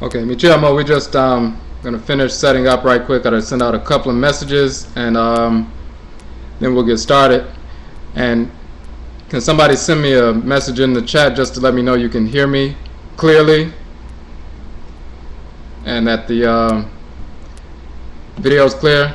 Okay, Michiamo, we just gonna finish setting up right quick. Gotta send out a couple of messages, and then we'll get started. And can somebody send me a message in the chat just to let me know you can hear me clearly and that the video is clear?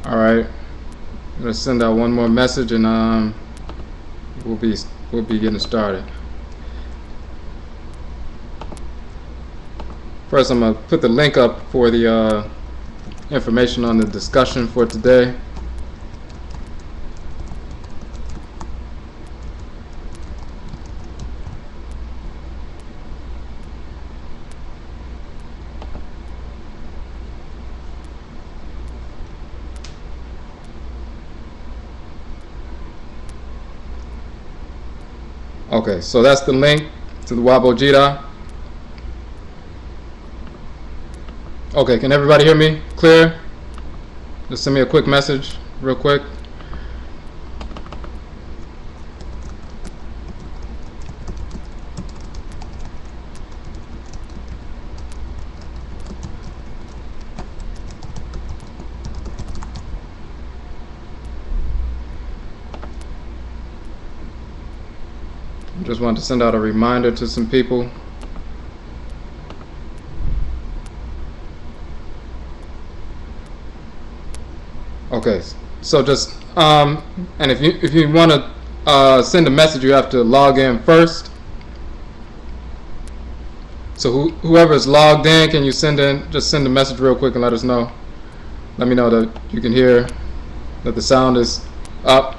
Alright, I'm gonna send out one more message and we'll be getting started. First, I'm gonna put the link up for the information on the discussion for today. Okay, so that's the link to the Wabo Jeta. Okay, can everybody hear me clear? Just send me a quick message real quick. Just wanted to send out a reminder to some people. Okay, so just and if you want to send a message, you have to log in first. So whoever's logged in, can you just send a message real quick and let us know. Let me know that you can hear that the sound is up.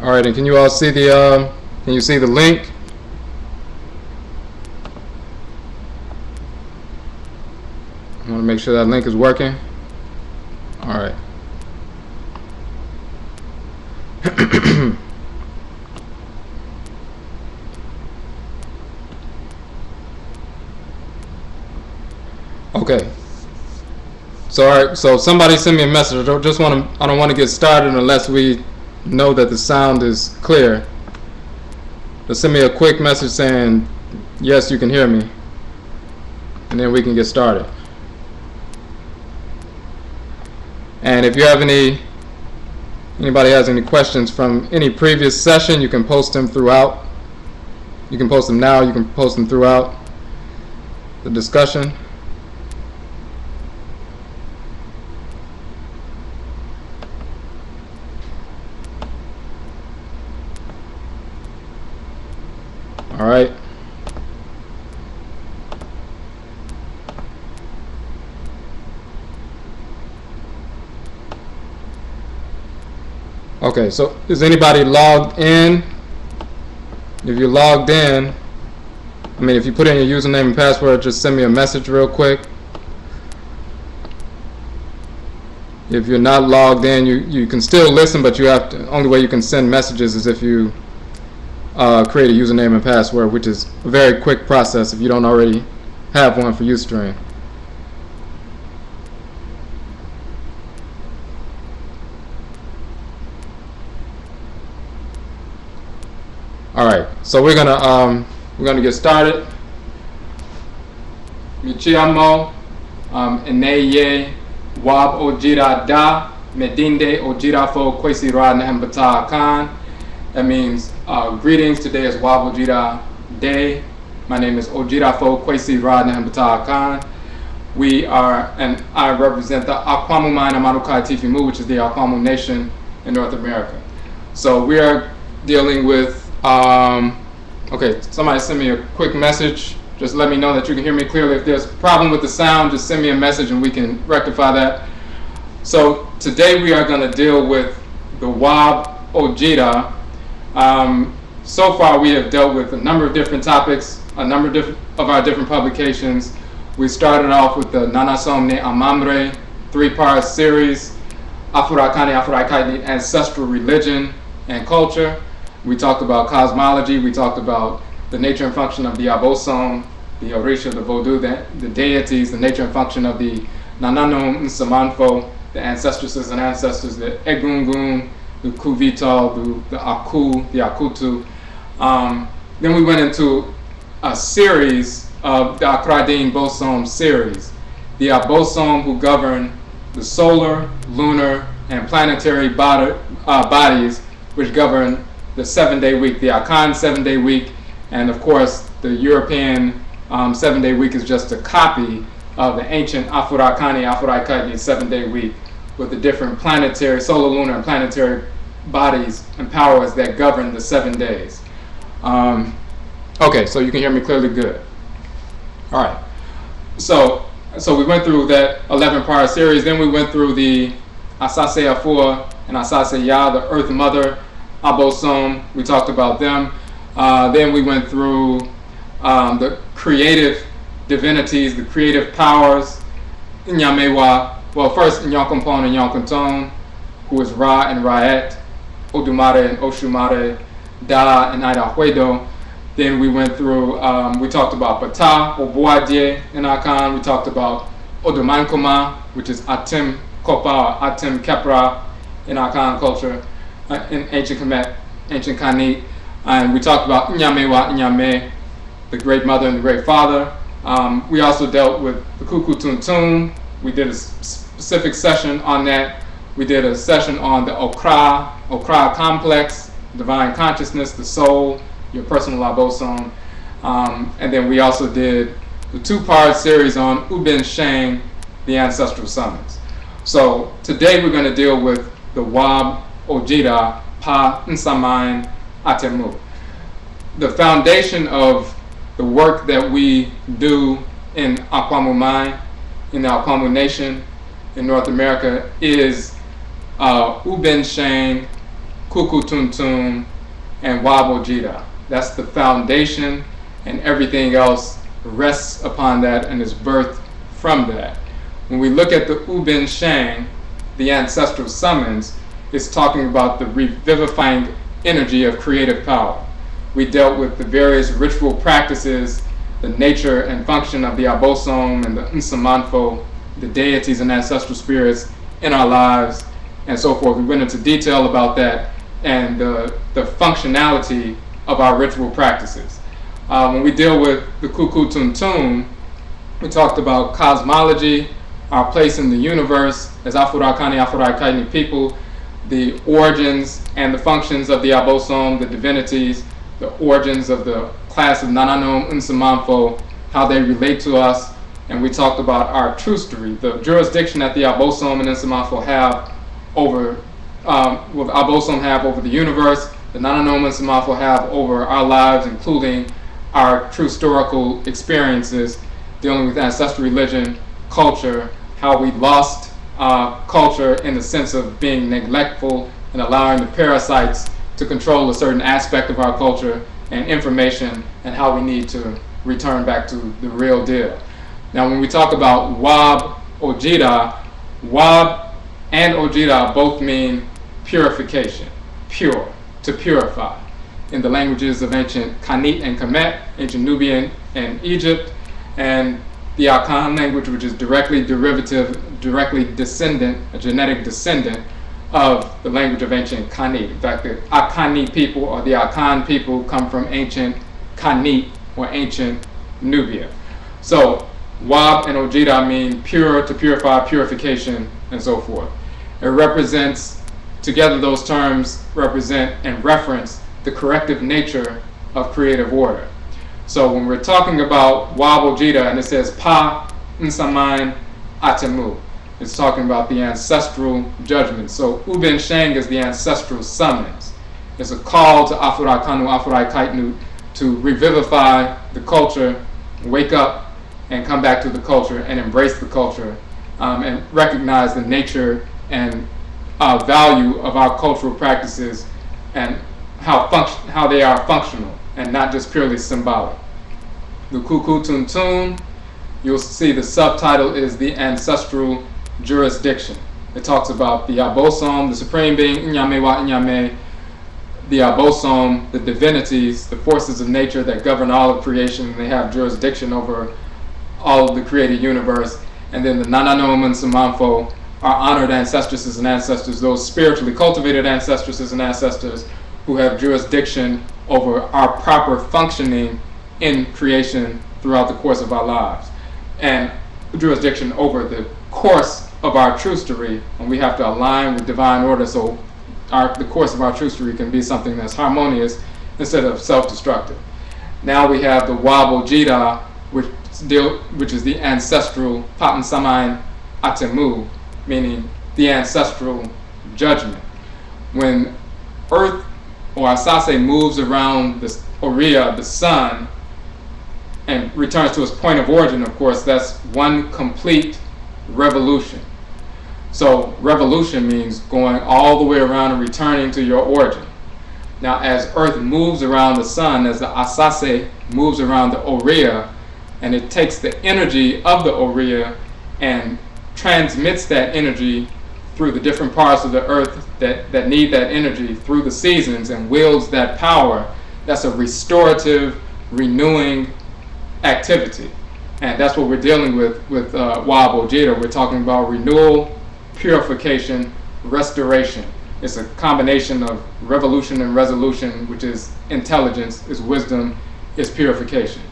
All right, and can you all see the link? I want to make sure that link is working. All right. Okay. So all right, so somebody send me a message. I don't want to get started unless we know that the sound is clear. Just send me a quick message saying yes, you can hear me, and then we can get started. And if you have anybody has any questions from any previous session, you can post them throughout. You can post them now, you can post them throughout the discussion. All right. Okay, so is anybody logged in? If you're logged in, if you put in your username and password, just send me a message real quick. If you're not logged in, you can still listen, but only way you can send messages is if you create a username and password, which is a very quick process if you don't already have one for Ustream. All right, so we're gonna get started. Michiamo, eneye, wahb-ODWIRA da, medinde Odwirafo, Kwesi Nehem, Ptah, Akhan. That means greetings. Today is Wabo-ODWIRA Day. My name is Odwirafo, Kwesi Nehem, Ptah, Akhan. And I represent the Akwamu Mine Amarukai Tifimu, which is the Akwamu Nation in North America. So we are dealing with, okay, somebody send me a quick message. Just let me know that you can hear me clearly. If there's a problem with the sound, just send me a message and we can rectify that. So today we are going to deal with the wahb-ODWIRA. So far we have dealt with a number of different topics, a number of our different publications. We started off with the Nanasom Amammere 3-part series, Afurakani, Afuraitkaitnit Ancestral Religion and Culture. We talked about cosmology, we talked about the nature and function of the Abosone, the Orisha, the Vodou, the deities, the nature and function of the Nsaman, the ancestresses and ancestors, the Egungun, the Kuvital, the Aku, the Akutu. Then we went into a series of the Kadin Bosom series, the Abosone who govern the solar, lunar, and planetary bodies which govern the 7-day week, the Akhan 7-day week, and of course the European 7-day week is just a copy of the ancient Afurakani, Afuraitkaitnit 7-day week with the different planetary, solar, lunar, and planetary bodies and powers that govern the 7 days. Okay, so you can hear me clearly, good. All right, so we went through that 11-part series. Then we went through the Asase Afua and Asase Ya, the Earth Mother, Abosone. We talked about them. Then we went through the creative divinities, the creative powers. Nyamewa, well, first Nyankompon and Nyankonton, who is Ra and Raet, Odumare and Oshumare, Da and Ida Huedo. Then we went through, we talked about Ptah, oh-jee in Akhan. We talked about Odumankoma, which is Atem Kopa, or Atem Kepra in Akhan culture, in ancient Kemet, ancient Kanit. And we talked about Nyamewa, Nyame, the Great Mother and the Great Father. We also dealt with the Kuku Tuntun. We did a specific session on that. We did a session on the Okra complex, divine consciousness, the soul, your personal Abosone. And then we also did the 2-part series on Uben Sheng, the ancestral summons. So today we're going to deal with the wahb-ODWIRA Pa Nsaman Atemmu. The foundation of the work that we do in Akwamu Mine, in the Akwamu Nation in North America is Uben Sheng, Kuku Tuntun, and wahb-ODWIRA. That's the foundation, and everything else rests upon that and is birthed from that. When we look at the Uben Sheng, the ancestral summons, it's talking about the revivifying energy of creative power. We dealt with the various ritual practices, the nature and function of the Abosone and the Nsaman, the deities and ancestral spirits in our lives, and so forth. We went into detail about that and the functionality of our ritual practices. When we deal with the Kuku Tuntun, we talked about cosmology, our place in the universe as Afurakani, Afuraitkaitnit people, the origins and the functions of the Abosone, the divinities, the origins of the class of Nananom, Nsaman, how they relate to us, and we talked about our true story, the jurisdiction that the Abosone and Nsaman have over, Abosone have over the universe, the Nananom and Nsaman have over our lives, including our true historical experiences dealing with ancestral religion, culture, how we lost culture in the sense of being neglectful and allowing the parasites to control a certain aspect of our culture and information, and how we need to return back to the real deal. Now when we talk about wahb-ODWIRA, wahb and ODWIRA both mean purification, pure, to purify, in the languages of ancient Kanit and Kemet, ancient Nubian and Egypt, and the Akhan language, which is directly descendant, a genetic descendant of the language of ancient Kanit. In fact, the Akhani people or the Akhan people come from ancient Kanit or ancient Nubia. So wahb and ODWIRA mean pure, to purify, purification, and so forth. It represents, together those terms represent and reference the corrective nature of creative order. So when we're talking about wahb-ODWIRA and it says Pa Nsaman Atemmu, it's talking about the ancestral judgment. So Uben Sheng is the ancestral summons. It's a call to Afurakanu, Afuraitkaitnut, to revivify the culture, wake up, and come back to the culture and embrace the culture, and recognize the nature and value of our cultural practices and how they are functional and not just purely symbolic. The Kuku Tuntun, you'll see the subtitle is the ancestral jurisdiction. It talks about the Abosone, the supreme being, Inyame wa Inyame, the Abosone, the divinities, the forces of nature that govern all of creation, and they have jurisdiction over all of the created universe. And then the Nanasom and Samanfo, our honored ancestresses and ancestors, those spiritually cultivated ancestresses and ancestors who have jurisdiction over our proper functioning in creation throughout the course of our lives, and jurisdiction over the course of our true story, and we have to align with divine order so the course of our true story can be something that's harmonious instead of self-destructive. Now we have the Wabo Jeta, which is the ancestral Nsaman Atemmu, meaning the ancestral judgment. When Earth, or Asase, moves around the Oriya, the sun, and returns to its point of origin, of course, that's one complete revolution. So revolution means going all the way around and returning to your origin. Now as Earth moves around the sun, as the Asase moves around the Oriya, and it takes the energy of the Oriya and transmits that energy through the different parts of the earth that need that energy through the seasons and wields that power, that's a restorative, renewing activity. And that's what we're dealing with Wabo Jeta. We're talking about renewal, purification, restoration. It's a combination of revolution and resolution, which is intelligence, is wisdom, is purification.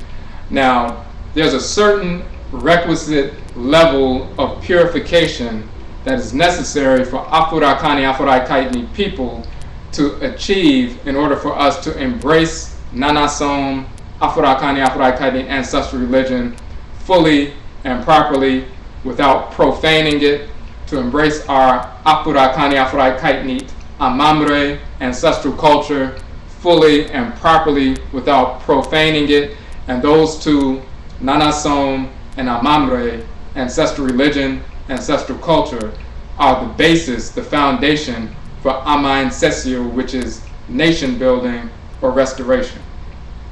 Now, there's a certain requisite level of purification that is necessary for Afurakani, Afuraitkaitnit people to achieve in order for us to embrace Nanasom, Afurakani, Afuraitkaitnit ancestral religion fully and properly without profaning it, to embrace our Afurakani, Afuraitkaitnit Amammere ancestral culture fully and properly without profaning it. And those two, Nanasom and Amammere, ancestral religion, ancestral culture, are the basis, the foundation for Amansesew, which is nation building or restoration.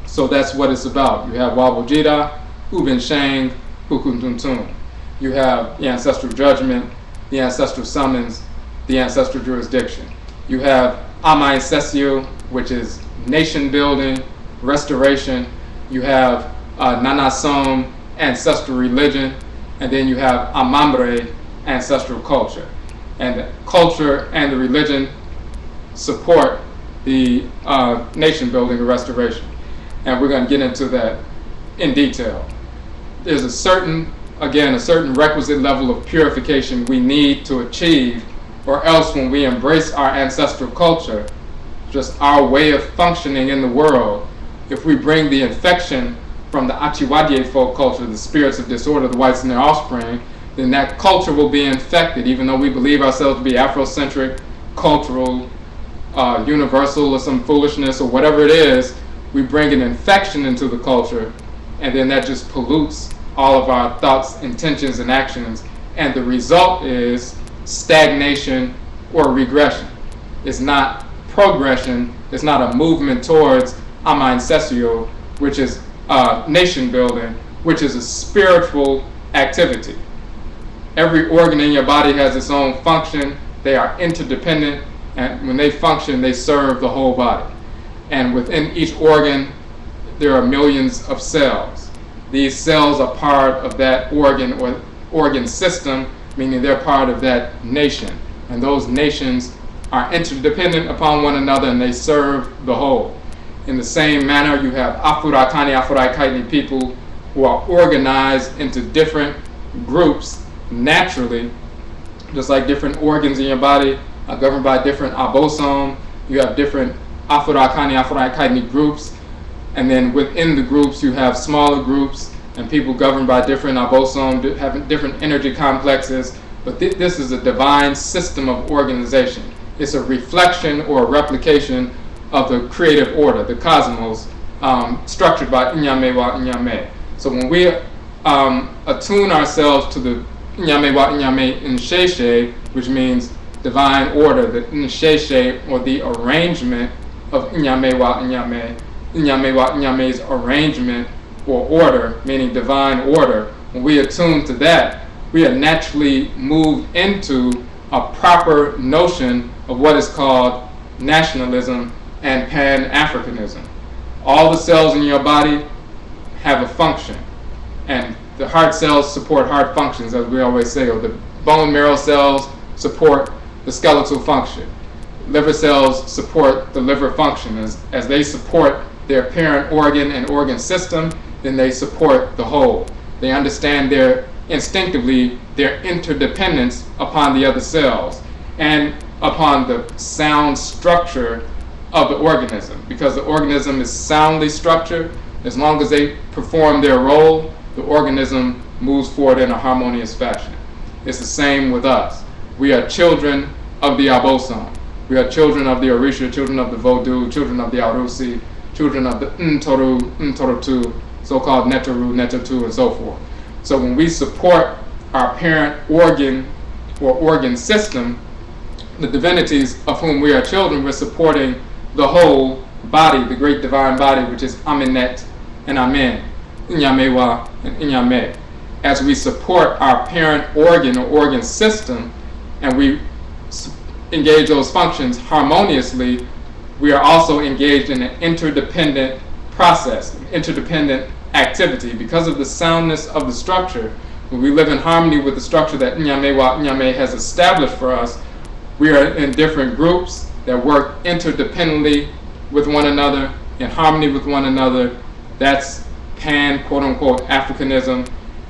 So that's what it's about. You have Wabo Jeta, Uben Shang, Hukuntuntun. You have the ancestral judgment, the ancestral summons, the ancestral jurisdiction. You have Amansesew, which is nation building, restoration. You have Nanasom, ancestral religion, and then you have Amammere, ancestral culture. And the culture and the religion support the nation building or restoration. And we're going to get into that in detail. There's a certain requisite level of purification we need to achieve, or else when we embrace our ancestral culture, just our way of functioning in the world, if we bring the infection from the Achiwadye culture, the spirits of disorder, the whites and their offspring, then that culture will be infected, even though we believe ourselves to be Afrocentric, cultural, universal, or some foolishness, or whatever it is. We bring an infection into the culture, and then that just pollutes all of our thoughts, intentions, and actions, and the result is stagnation or regression. It's not progression, it's not a movement towards Amansesew, which is nation building, which is a spiritual activity. Every organ in your body has its own function. They are interdependent, and when they function, they serve the whole body. And within each organ, there are millions of cells. These cells are part of that organ or organ system, meaning they're part of that nation. And those nations are interdependent upon one another, and they serve the whole. In the same manner, you have Afurakani, Afuraitkaitnit people who are organized into different groups naturally, just like different organs in your body are governed by different Abosone. You have different Afurakani, Afuraitkaitnit groups, and then within the groups you have smaller groups and people governed by different Abosone, having different energy complexes. But this is a divine system of organization. It's a reflection or a replication of the creative order, the cosmos, structured by Inyame wa Inyame. So when we attune ourselves to the Inyame wa Inyame Nsheshe, which means divine order, the Nsheshe, or the arrangement of Inyame wa Inyame, Inyame wa Inyame's arrangement or order, meaning divine order, when we attune to that, we are naturally moved into a proper notion of what is called nationalism and Pan-Africanism. All the cells in your body have a function, and the heart cells support heart functions, as we always say, or the bone marrow cells support the skeletal function. Liver cells support the liver function. As they support their parent organ and organ system, then they support the whole. They understand instinctively their interdependence upon the other cells and upon the sound structure of the organism. Because the organism is soundly structured, as long as they perform their role, the organism moves forward in a harmonious fashion. It's the same with us. We are children of the Abosone. We are children of the Orisha, children of the Vodou, children of the Arusi, children of the Ntoru, Ntorotu, so-called Netaru, Netatu, and so forth. So when we support our parent organ or organ system, the divinities of whom we are children, we're supporting the whole body, the great divine body, which is Amenet and Amen, Inyamewa and Inyame. As we support our parent organ or organ system, and we engage those functions harmoniously, we are also engaged in an interdependent process, interdependent activity. Because of the soundness of the structure, when we live in harmony with the structure that Inyame has established for us, we are in different groups that work interdependently with one another, in harmony with one another. That's Pan, quote unquote, Africanism.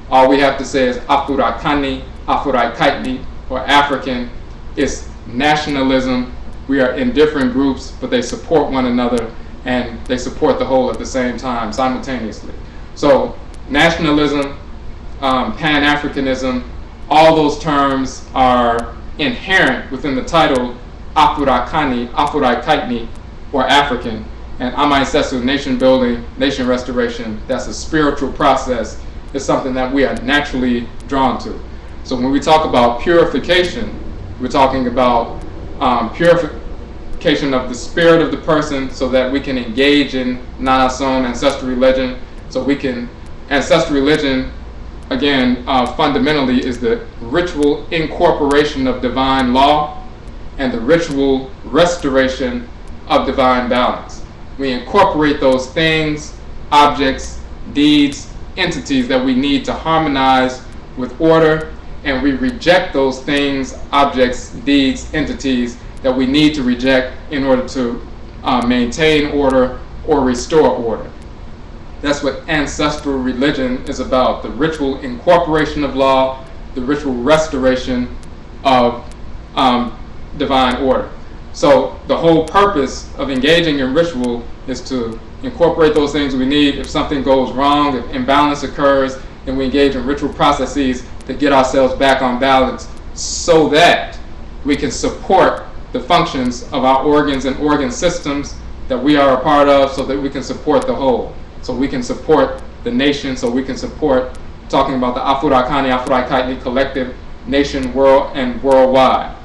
All we have to say is Afurakani, Afuraitkaitnit, or African. It's nationalism. We are in different groups, but they support one another and they support the whole at the same time, simultaneously. So nationalism, Pan-Africanism, all those terms are inherent within the title Afurakani, Afuraitkaitnit, or African, and Amammere, nation building, nation restoration. That's a spiritual process. It's something that we are naturally drawn to. So when we talk about purification, we're talking about purification of the spirit of the person so that we can engage in Nanasom, ancestral religion. So we can, ancestral religion, again, fundamentally is the ritual incorporation of divine law and the ritual restoration of divine balance. We incorporate those things, objects, deeds, entities that we need to harmonize with order, and we reject those things, objects, deeds, entities that we need to reject in order to maintain order or restore order. That's what ancestral religion is about, the ritual incorporation of law, the ritual restoration of divine order. So the whole purpose of engaging in ritual is to incorporate those things we need. If something goes wrong, if imbalance occurs, then we engage in ritual processes to get ourselves back on balance so that we can support the functions of our organs and organ systems that we are a part of, so that we can support the whole. So we can support the nation, so we can support, talking about the Afurakani, Afuraitkaitnit collective, nation, world, and worldwide.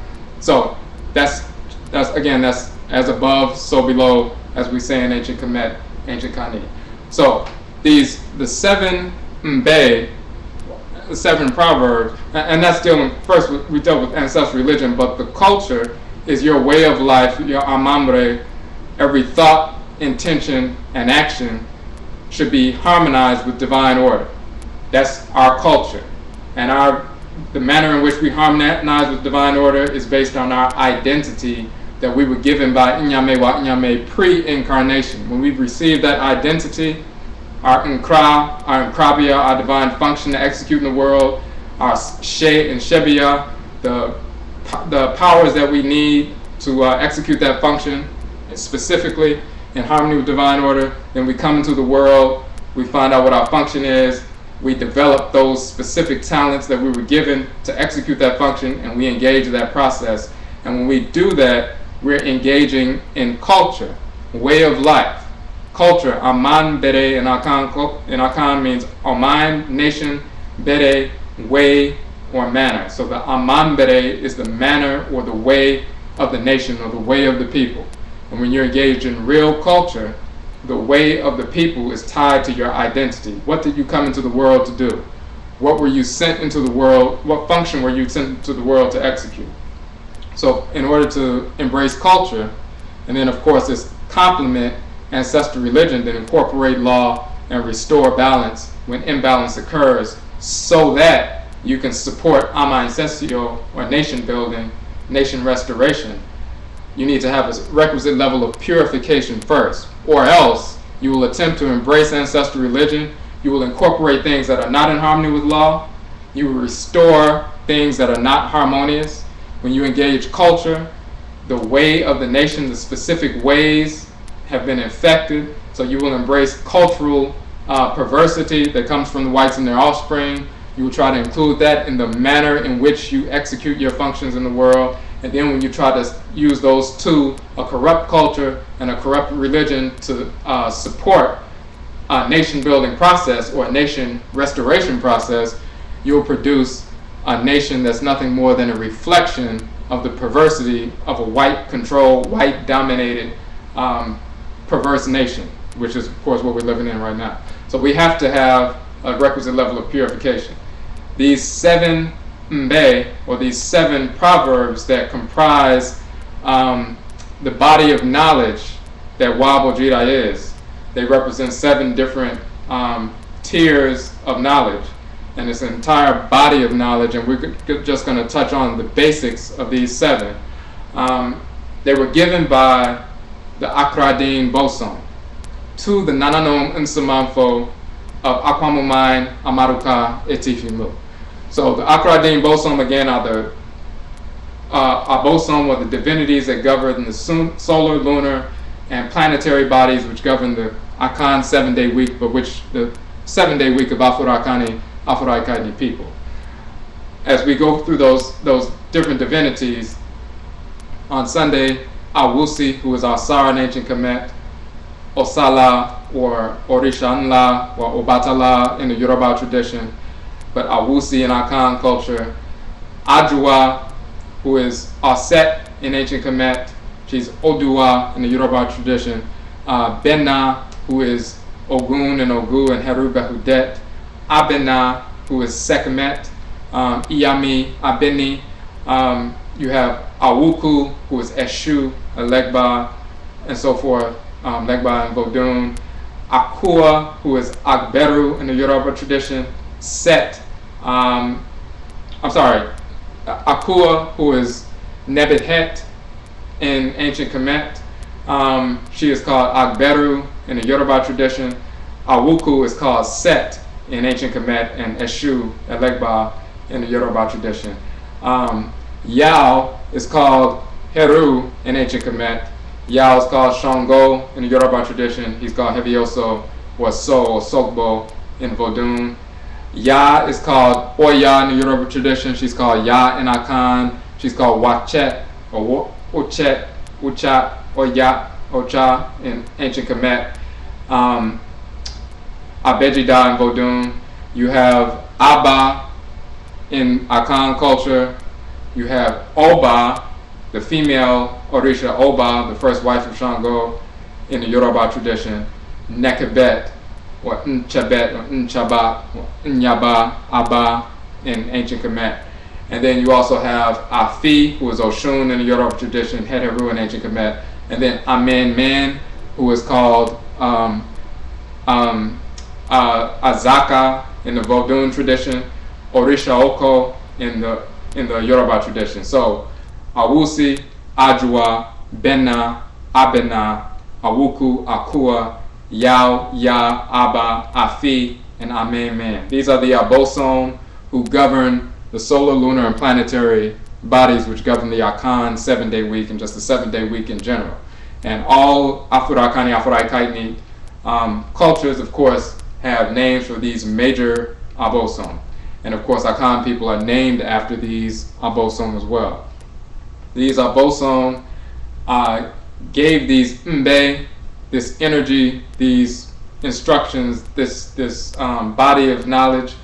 So that's as above, so below, as we say in ancient Kemet, ancient Kadin. So the seven Mbe, the seven proverbs, and that's dealing, first we dealt with ancestral religion, but the culture is your way of life, your Amammere. Every thought, intention, and action should be harmonized with divine order. That's our culture. And the manner in which we harmonize with divine order is based on our identity that we were given by Inyame wa Inyame pre-incarnation. When we received that identity, our Nkra, our Nkrabia, our divine function to execute in the world, our She and Shebia, the powers that we need to execute that function, specifically in harmony with divine order, then we come into the world, we find out what our function is, we develop those specific talents that we were given to execute that function, and we engage in that process. And when we do that, we're engaging in culture. way of life, culture. Amammere in Akhan means mind, nation, bere, way or manner. So the Amammere is the manner or the way of the nation or the way of the people. And when you're engaged in real culture, the way of the people is tied to your identity. What did you come into the world to do? What were you sent into the world? What function were you sent into the world to execute? So in order to embrace culture, and then of course this complement ancestral religion, then incorporate law and restore balance when imbalance occurs, so that you can support Amansesew or nation building, nation restoration. You need to have a requisite level of purification first, or else you will attempt to embrace ancestral religion. You will incorporate things that are not in harmony with law. You will restore things that are not harmonious. When you engage culture, the way of the nation, the specific ways have been infected. So you will embrace cultural perversity that comes from the whites and their offspring. You will try to include that in the manner in which you execute your functions in the world. And then when you try to use those two, a corrupt culture and a corrupt religion, to support a nation building process or a nation restoration process, you'll produce a nation that's nothing more than a reflection of the perversity of a white controlled, white dominated, perverse nation, which is of course what we're living in right now. So we have to have a requisite level of purification. These 7 mbe, or these 7 proverbs that comprise the body of knowledge that Wabo Jeta is, they represent 7 different tiers of knowledge, and it's an entire body of knowledge, and we're just going to touch on the basics of these 7. They were given by the Kadin boson to the Nanasom Nsaman of Aquamumain Amaruka Etifimu. So the Kadin boson again are the Abosone, or the divinities that govern the solar, lunar, and planetary bodies, which govern the Akhan 7-day week, but which the 7-day week of Afurakani, Afuraitkaitnit people. As we go through those different divinities, on Sunday, Awusi, who is our Sara in ancient Kemet, Osala, or Orisha-nla, or Obatala in the Yoruba tradition, but Awusi in Akhan culture, Ajua, who is Aset in ancient Kemet, she's Oduwa in the Yoruba tradition, Benna, who is Ogun and Ogu and Heru Behudet, Abena, who is Sekhmet, Iyami, Abeni, you have Awuku, who is Eshu, Legba, and so forth, Legba and Vodun, Akua, who is Agberu in the Yoruba tradition, Set, Akua, who is Nebethet in ancient Kemet. She is called Agberu in the Yoruba tradition. Awuku is called Set in ancient Kemet, and Eshu, Elegba in the Yoruba tradition. Yao is called Heru in ancient Kemet. Yao is called Shango in the Yoruba tradition. He's called Hevioso or So or Sokbo in Vodun. Ya is called Oya in the Yoruba tradition. She's called Ya in Akhan. She's called Wachet or Uchet, Uchat, Oya, Ocha in ancient Kemet. Abejida in Vodun. You have Abba in Akhan culture. You have Oba, the female Orisha Oba, the first wife of Shango in the Yoruba tradition. Nekebet, or Nchabet, or Nchaba, or Nyaba, Abba in ancient Kemet. And then you also have Afi, who is Oshun in the Yoruba tradition, Heteru in ancient Kemet. And then Amammere, who is called Azaka in the Vodun tradition, Orisha Oko in the Yoruba tradition. So Awusi, Ajua, Benna, Abena, Awuku, Akua, Yao, Ya, Abba, Afi, and Amammere. These are the Abosone who govern the solar, lunar, and planetary bodies which govern the Akhan 7-day week and just the 7-day week in general. And all Afurakani, Afuraitkaitnit cultures, of course, have names for these major Abosone. And of course, Akhan people are named after these Abosone as well. These Abosone gave these mbe this energy, these instructions, this body of knowledge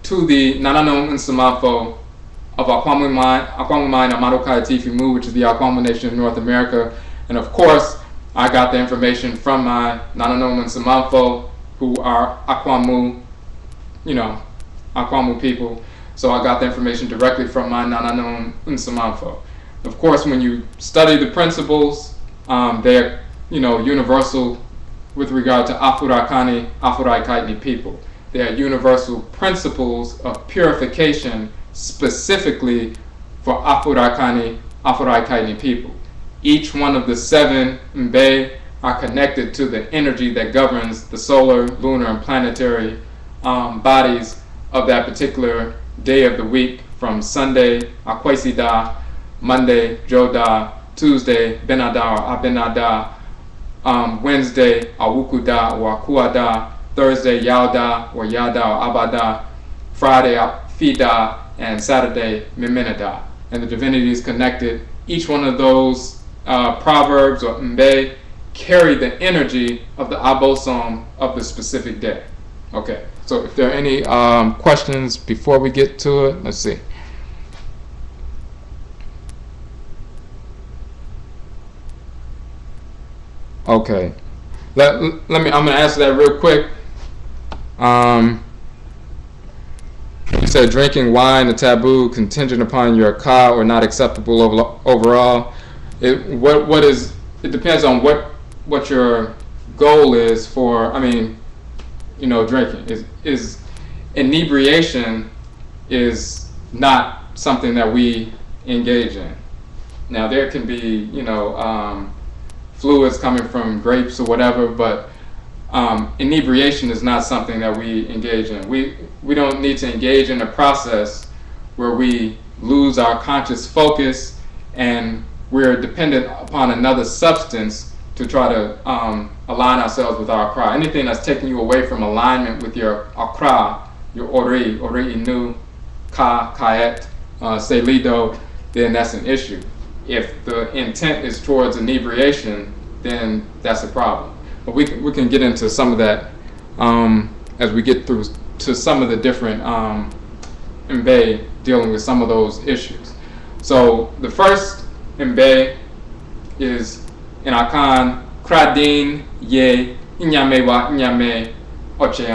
to the Nanasom of Akwamu Amadokai Tifimu, which is the Akwamu nation in North America. And of course, I got the information from my Nanasom who are Akwamu, Akwamu people. So I got the information directly from my Nanasom. Of course, when you study the principles, they're universal with regard to Afurakani, Afuraitkaitnit people. They are universal principles of purification specifically for Afurakani, Afuraitkaitnit people. Each one of the 7 Mbe are connected to the energy that governs the solar, lunar, and planetary bodies of that particular day of the week, from Sunday, Kwesi da, Monday, Joda, Tuesday, Benada or Abenada, Wednesday, Awukuda or Akuada, Thursday, Yauda or Yada or Abada, Friday, Fida, and Saturday, Mimenada. And the divinities connected, each one of those proverbs or Mbe carry the energy of the Abosone of the specific day. Okay, so if there are any questions before we get to it, let's see. Okay, I'm gonna answer that real quick. You said drinking wine a taboo contingent upon your ka or not acceptable overall. It depends on what your goal is for. Drinking is inebriation is not something that we engage in. Now there can be fluids coming from grapes or whatever, but inebriation is not something that we engage in. We don't need to engage in a process where we lose our conscious focus and we're dependent upon another substance to try to align ourselves with our Akra. Anything that's taking you away from alignment with your Akra, your ori inu, ka, kaet, selido, then that's an issue. If the intent is towards inebriation, then that's a problem. But we can get into some of that as we get through to some of the different Mbe dealing with some of those issues. So the first Mbe is in Akhan, Kadin, ye, inyame wa inyame, oh-jee.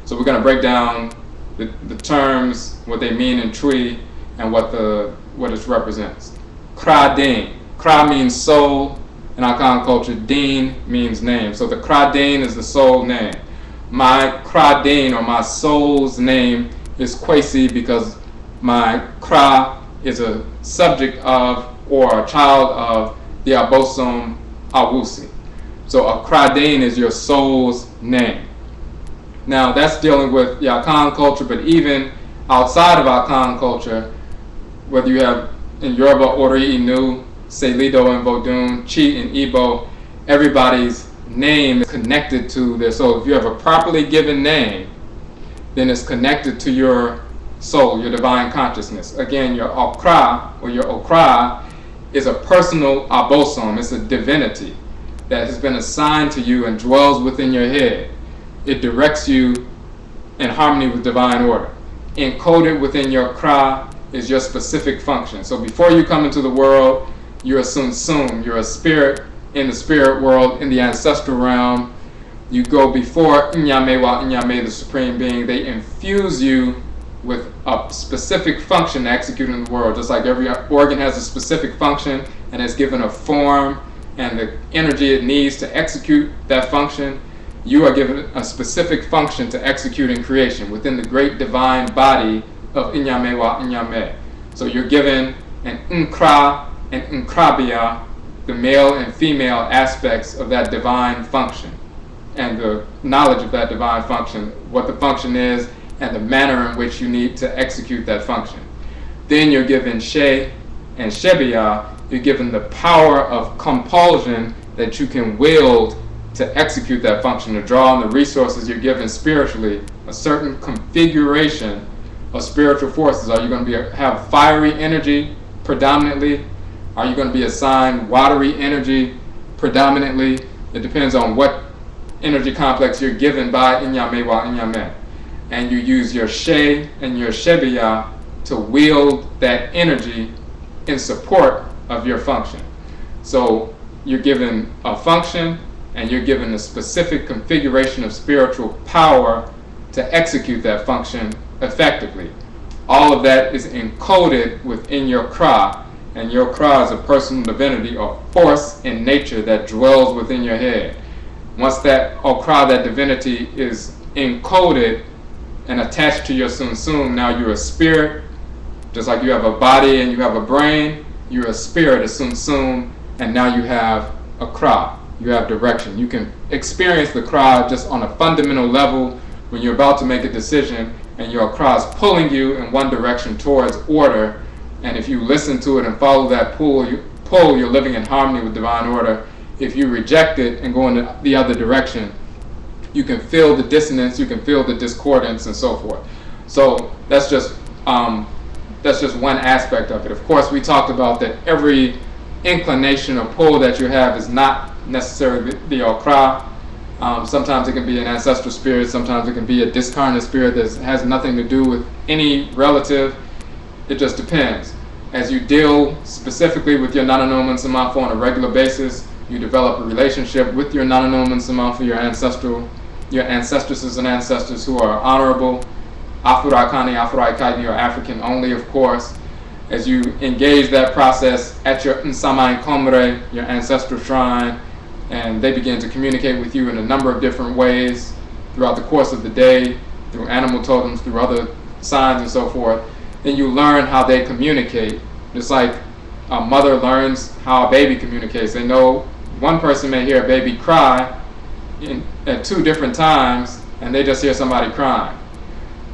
So we're going to break down the terms, what they mean in Twi, and what it represents. Kadin. Kra means soul in Akhan culture. Din means name. So the Kadin is the soul name. My Kadin, or my soul's name, is Kwesi because my Kra is a subject of or a child of the Abosone Awusi. So a Kadin is your soul's name. Now that's dealing with the Akhan culture, but even outside of Akhan culture, whether you have in Yoruba, Ori Inu, Selido and Vodun, Chi and Igbo, everybody's name is connected to their soul. If you have a properly given name, then it's connected to your soul, your divine consciousness. Again, your Okra or your Okra is a personal Abosome. It's a divinity that has been assigned to you and dwells within your head. It directs you in harmony with divine order. Encoded within your Kra is your specific function. So before you come into the world, you're a Sunsum, you're a spirit in the spirit world, in the ancestral realm. You go before Inyame wa Inyame, the supreme being. They infuse you with a specific function to execute in the world. Just like every organ has a specific function and is given a form and the energy it needs to execute that function, you are given a specific function to execute in creation within the great divine body of Inyame wa Inyame. So you're given an Nkra and Nkrabia, the male and female aspects of that divine function, and the knowledge of that divine function, what the function is, and the manner in which you need to execute that function. Then you're given She and Shebia, you're given the power of compulsion that you can wield to execute that function, to draw on the resources you're given spiritually, a certain configuration of spiritual forces. Are you going to have fiery energy predominantly? Are you going to be assigned watery energy predominantly? It depends on what energy complex you're given by Inyamewa Inyame. And you use your She and your Shebiya to wield that energy in support of your function. So you're given a function and you're given a specific configuration of spiritual power to execute that function effectively. All of that is encoded within your Kra, and your Kra is a personal divinity or force in nature that dwells within your head. Once that Okra, that divinity, is encoded and attached to your Sum, now you're a spirit. Just like you have a body and you have a brain, you're a spirit, a Sum, and now you have a Kra. You have direction. You can experience the Kra just on a fundamental level when you're about to make a decision and your Kra is pulling you in one direction towards order. And if you listen to it and follow that pull, you're living in harmony with divine order. If you reject it and go in the other direction, you can feel the dissonance, you can feel the discordance, and so forth. So that's just one aspect of it. Of course, we talked about that every inclination or pull that you have is not necessarily the Okra. Sometimes it can be an ancestral spirit, sometimes it can be a discarnate spirit that has nothing to do with any relative. It just depends. As you deal specifically with your Nanasom and Samanfo on a regular basis, you develop a relationship with your Nanasom and Samanfo, your ancestresses and ancestors who are honorable. Afurakani, Afuraitkaitnut are African only, of course. As you engage that process at your Nsaman Atemmu, your ancestral shrine, and they begin to communicate with you in a number of different ways throughout the course of the day, through animal totems, through other signs and so forth, then you learn how they communicate. Just like a mother learns how a baby communicates. They know one person may hear a baby cry at two different times, and they just hear somebody crying.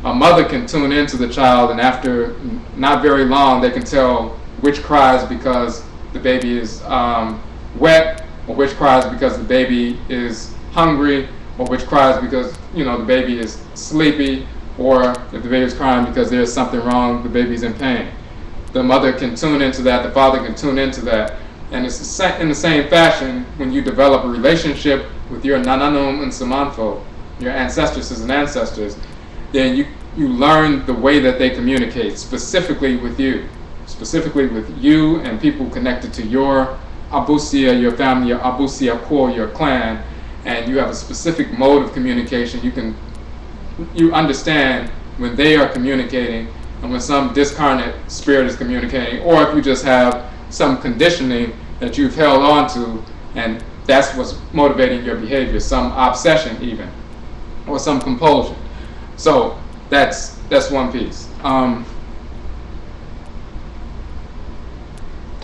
A mother can tune into the child, and after not very long, they can tell which cries because the baby is wet, or which cries because the baby is hungry, or which cries because the baby is sleepy, or if the baby is crying because there's something wrong, the baby's in pain. The mother can tune into that, the father can tune into that, and it's in the same fashion when you develop a relationship with your Nanasom and Samanfo, your ancestresses and ancestors, then you learn the way that they communicate, specifically with you and people connected to your Abusia, your family, your Abusia core, your clan, and you have a specific mode of communication. You understand when they are communicating and when some discarnate spirit is communicating, or if you just have some conditioning that you've held on to and that's what's motivating your behavior, some obsession even, or some compulsion. So that's one piece.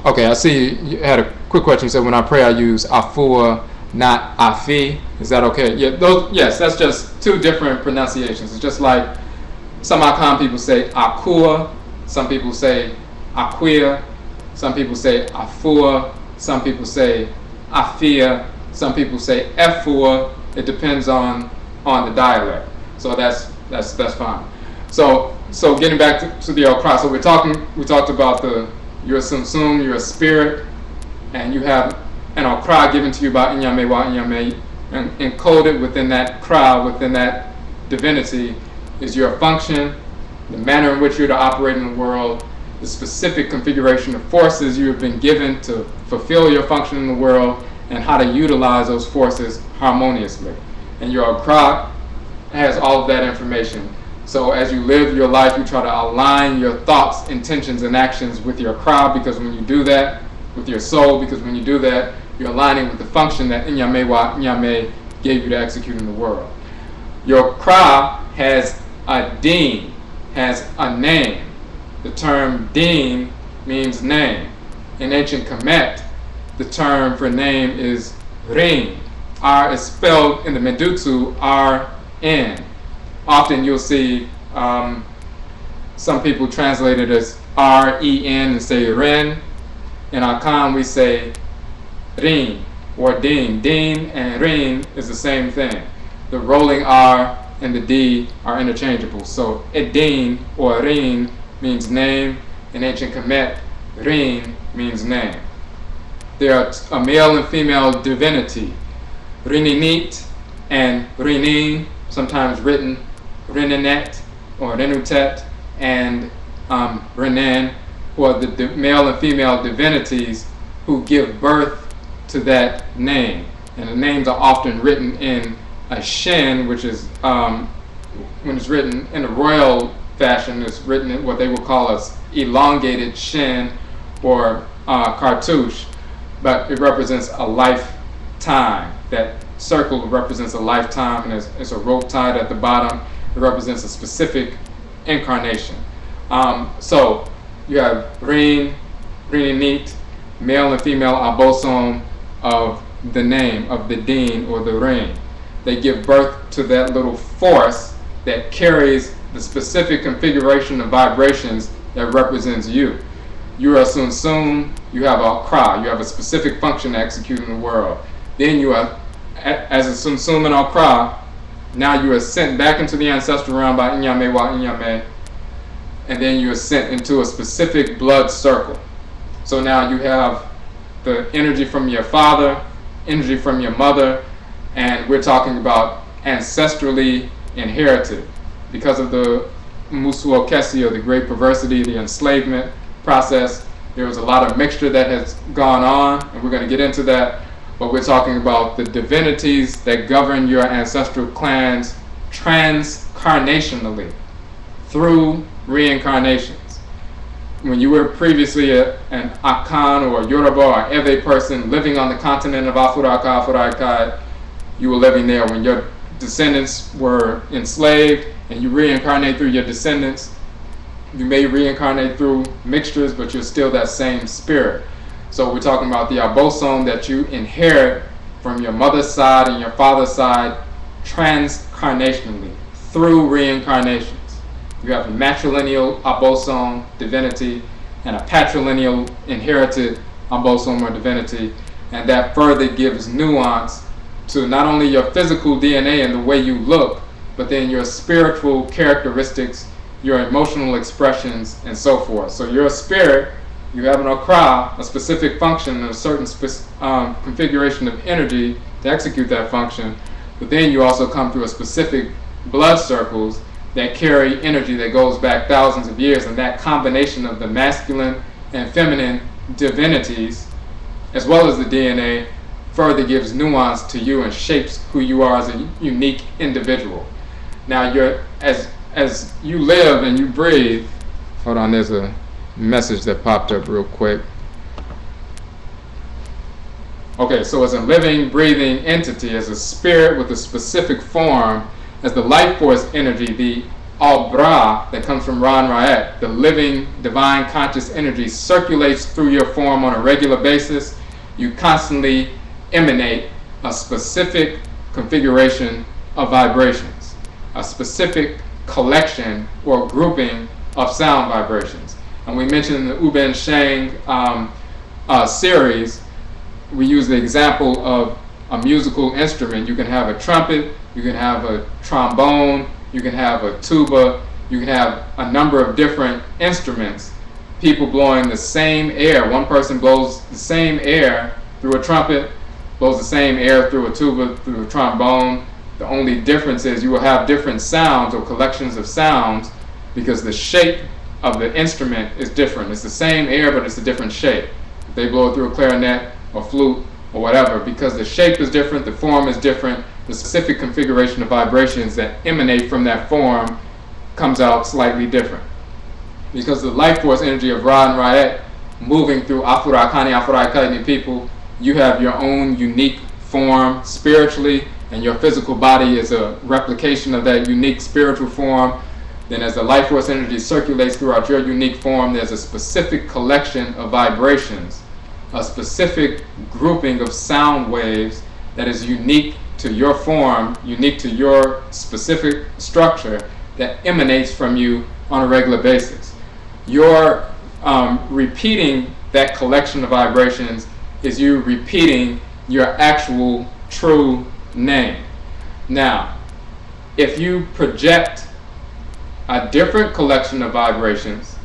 Okay, I see you had a quick question. You said when I pray I use Afua, not Afi. Is that okay? Yeah, yes, that's just two different pronunciations. It's just like some Akhan people say Akua, some people say Aquia, some people say Afua, some people say Afia, some people say Efua. It depends on the dialect. So that's fine. So getting back to the Okra. So we talked about you're a Sum, you're a spirit, and you have an Okra given to you by Inyame, and encoded within that Kra, within that divinity, is your function, the manner in which you're to operate in the world, the specific configuration of forces you have been given to fulfill your function in the world, and how to utilize those forces harmoniously. And your Okra has all of that information. So as you live your life, you try to align your thoughts, intentions, and actions with your Kra, because when you do that, with your soul, because when you do that, you're aligning with the function that Inyame gave you to execute in the world. Your Kra has a deen, has a name. The term deen means name. In ancient Kemet, the term for name is rin. R is spelled in the Mendutsu R-N. Often you'll see some people translate it as R-E-N and say Ren. In Akhan we say Rin or Din. Din and Rin is the same thing. The rolling R and the D are interchangeable. So Edin or Rin means name. In ancient Kemet, Rin means name. There are a male and female divinity. Rininit and Rinin, sometimes written Rininet or Renutet, and Renan, who are the male and female divinities who give birth to that name. And the names are often written in a shin, which is, when it's written in a royal fashion, it's written in what they would call a elongated shin or cartouche, but it represents a lifetime. That circle represents a lifetime, and it's a rope tied at the bottom. It represents a specific incarnation. So you have Rinit, male and female Abosone of the name of the Deen or the Ring. They give birth to that little force that carries the specific configuration of vibrations that represents you. You are Sun, you have a Kra, you have a specific function to execute in the world. Then you are, as a Sun and Kra, now you are sent back into the ancestral realm by Inyame wa Inyame, and then you are sent into a specific blood circle. So now you have the energy from your father, energy from your mother, and we're talking about ancestrally inherited. Because of the Musuo Kesi, or the great perversity, the enslavement process, there was a lot of mixture that has gone on, and we're going to get into that. But we're talking about the divinities that govern your ancestral clans transcarnationally through reincarnations. When you were previously an Akhan or Yoruba or Ewe person living on the continent of Afuraikai, you were living there. When your descendants were enslaved and you reincarnate through your descendants, you may reincarnate through mixtures, but you're still that same spirit. So we're talking about the Abosone that you inherit from your mother's side and your father's side transcarnationally through reincarnations. You have a matrilineal Abosone divinity and a patrilineal inherited Abosone or divinity, and that further gives nuance to not only your physical DNA and the way you look, but then your spiritual characteristics, your emotional expressions, and so forth. So you're a spirit, you have an Okra, a specific function, and a certain configuration of energy to execute that function, but then you also come through a specific blood circles that carry energy that goes back thousands of years, and that combination of the masculine and feminine divinities, as well as the DNA, further gives nuance to you and shapes who you are as a unique individual. Now, as you live and you breathe, hold on, there's a message that popped up real quick. Okay, so as a living, breathing entity, as a spirit with a specific form, as the life force energy, the Al-Bra that comes from Ra and Ra'et, the living, divine, conscious energy circulates through your form on a regular basis, you constantly emanate a specific configuration of vibrations, a specific collection or grouping of sound vibrations. And we mentioned in the Uben Sheng series, we use the example of a musical instrument. You can have a trumpet, you can have a trombone, you can have a tuba, you can have a number of different instruments, people blowing the same air. One person blows the same air through a trumpet, blows the same air through a tuba, through a trombone. The only difference is you will have different sounds or collections of sounds because the shape of the instrument is different. It's the same air, but it's a different shape. If they blow it through a clarinet or flute or whatever, because the shape is different, the form is different, the specific configuration of vibrations that emanate from that form comes out slightly different. Because the life force energy of Ra and Ra'et moving through Afurakani, Afuraitkaitnit people, you have your own unique form spiritually, and your physical body is a replication of that unique spiritual form. Then as the life force energy circulates throughout your unique form, there's a specific collection of vibrations, a specific grouping of sound waves that is unique to your form, unique to your specific structure that emanates from you on a regular basis. Your repeating that collection of vibrations is you repeating your actual true name. Now, if you project a different collection of vibrations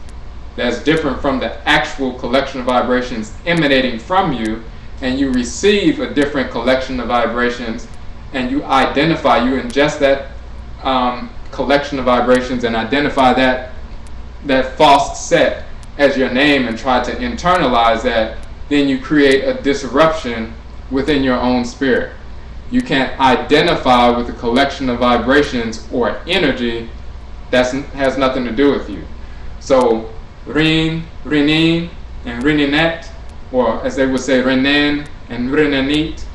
that's different from the actual collection of vibrations emanating from you, and you receive a different collection of vibrations, and you identify, you ingest that collection of vibrations and identify that false set as your name and try to internalize that, then you create a disruption within your own spirit. You can't identify with a collection of vibrations or energy that has nothing to do with you. So Rin, Rinin, and Rininet, or as they would say, Renen and Rinanit,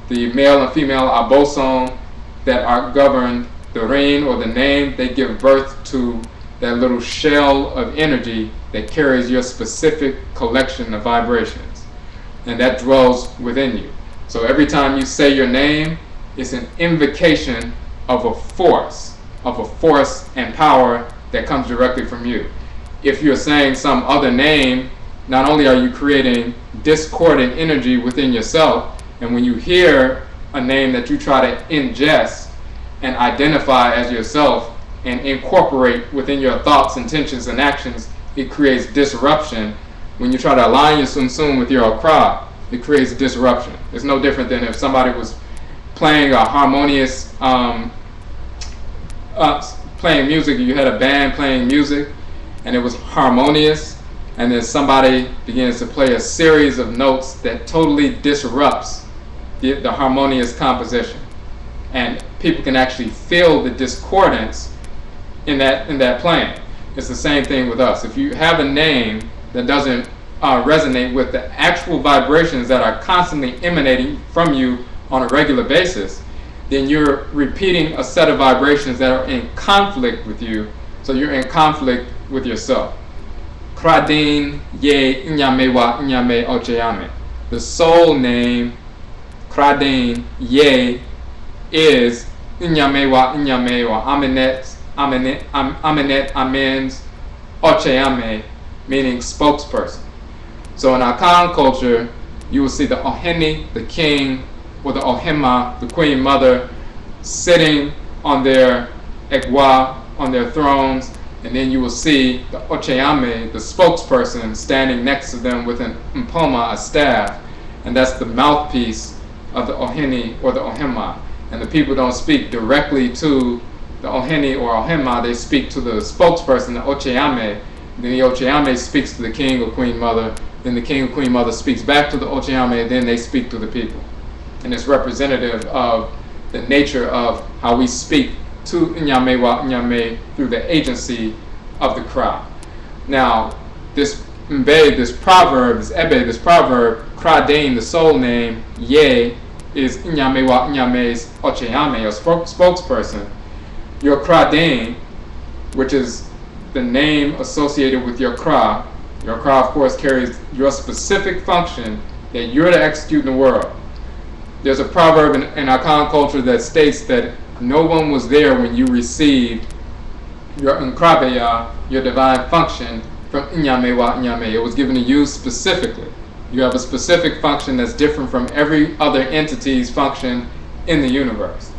the male and female Abosone that are governed, the Rin or the name, they give birth to that little shell of energy that carries your specific collection of vibrations, and that dwells within you. So every time you say your name, it's an invocation of a force and power that comes directly from you. If you're saying some other name, not only are you creating discordant energy within yourself, and when you hear a name that you try to ingest and identify as yourself and incorporate within your thoughts, intentions, and actions, it creates disruption. When you try to align your Sun with your Akra, it creates disruption. It's no different than if somebody was playing a harmonious, playing music, you had a band playing music, and it was harmonious, and then somebody begins to play a series of notes that totally disrupts the harmonious composition. And people can actually feel the discordance in that playing. It's the same thing with us. If you have a name that doesn't resonate with the actual vibrations that are constantly emanating from you on a regular basis, then you're repeating a set of vibrations that are in conflict with you, so you're in conflict with yourself. Kadin ye inyamewa inyame oh-jee. The soul name Kadin ye is inyamewa inyamewa amenet amens oh-jee, meaning spokesperson. So in Akhan culture, you will see the Oheni, the king, or the Ohema, the queen mother, sitting on their egwa, on their thrones, and then you will see the oh-jee, the spokesperson, standing next to them with an mpoma, a staff, and that's the mouthpiece of the Oheni or the Ohema. And the people don't speak directly to the Oheni or Ohema, they speak to the spokesperson, the oh-jee. Then the oh-jee speaks to the king or queen mother, then the king or queen mother speaks back to the oh-jee, then they speak to the people. And it's representative of the nature of how we speak to Inyame wa Inyame through the agency of the crowd. Now, this proverb, Kradane, the soul name, Ye, is Inyame wa Inyame's oh-jee, or spokesperson. Your Kradane, which is the name associated with your Kra, of course carries your specific function that you're to execute in the world. There's a proverb in Akhan culture that states that no one was there when you received your Nkrabeya, your divine function, from Inyame wa Inyame. It was given to you specifically. You have a specific function that's different from every other entity's function in the universe.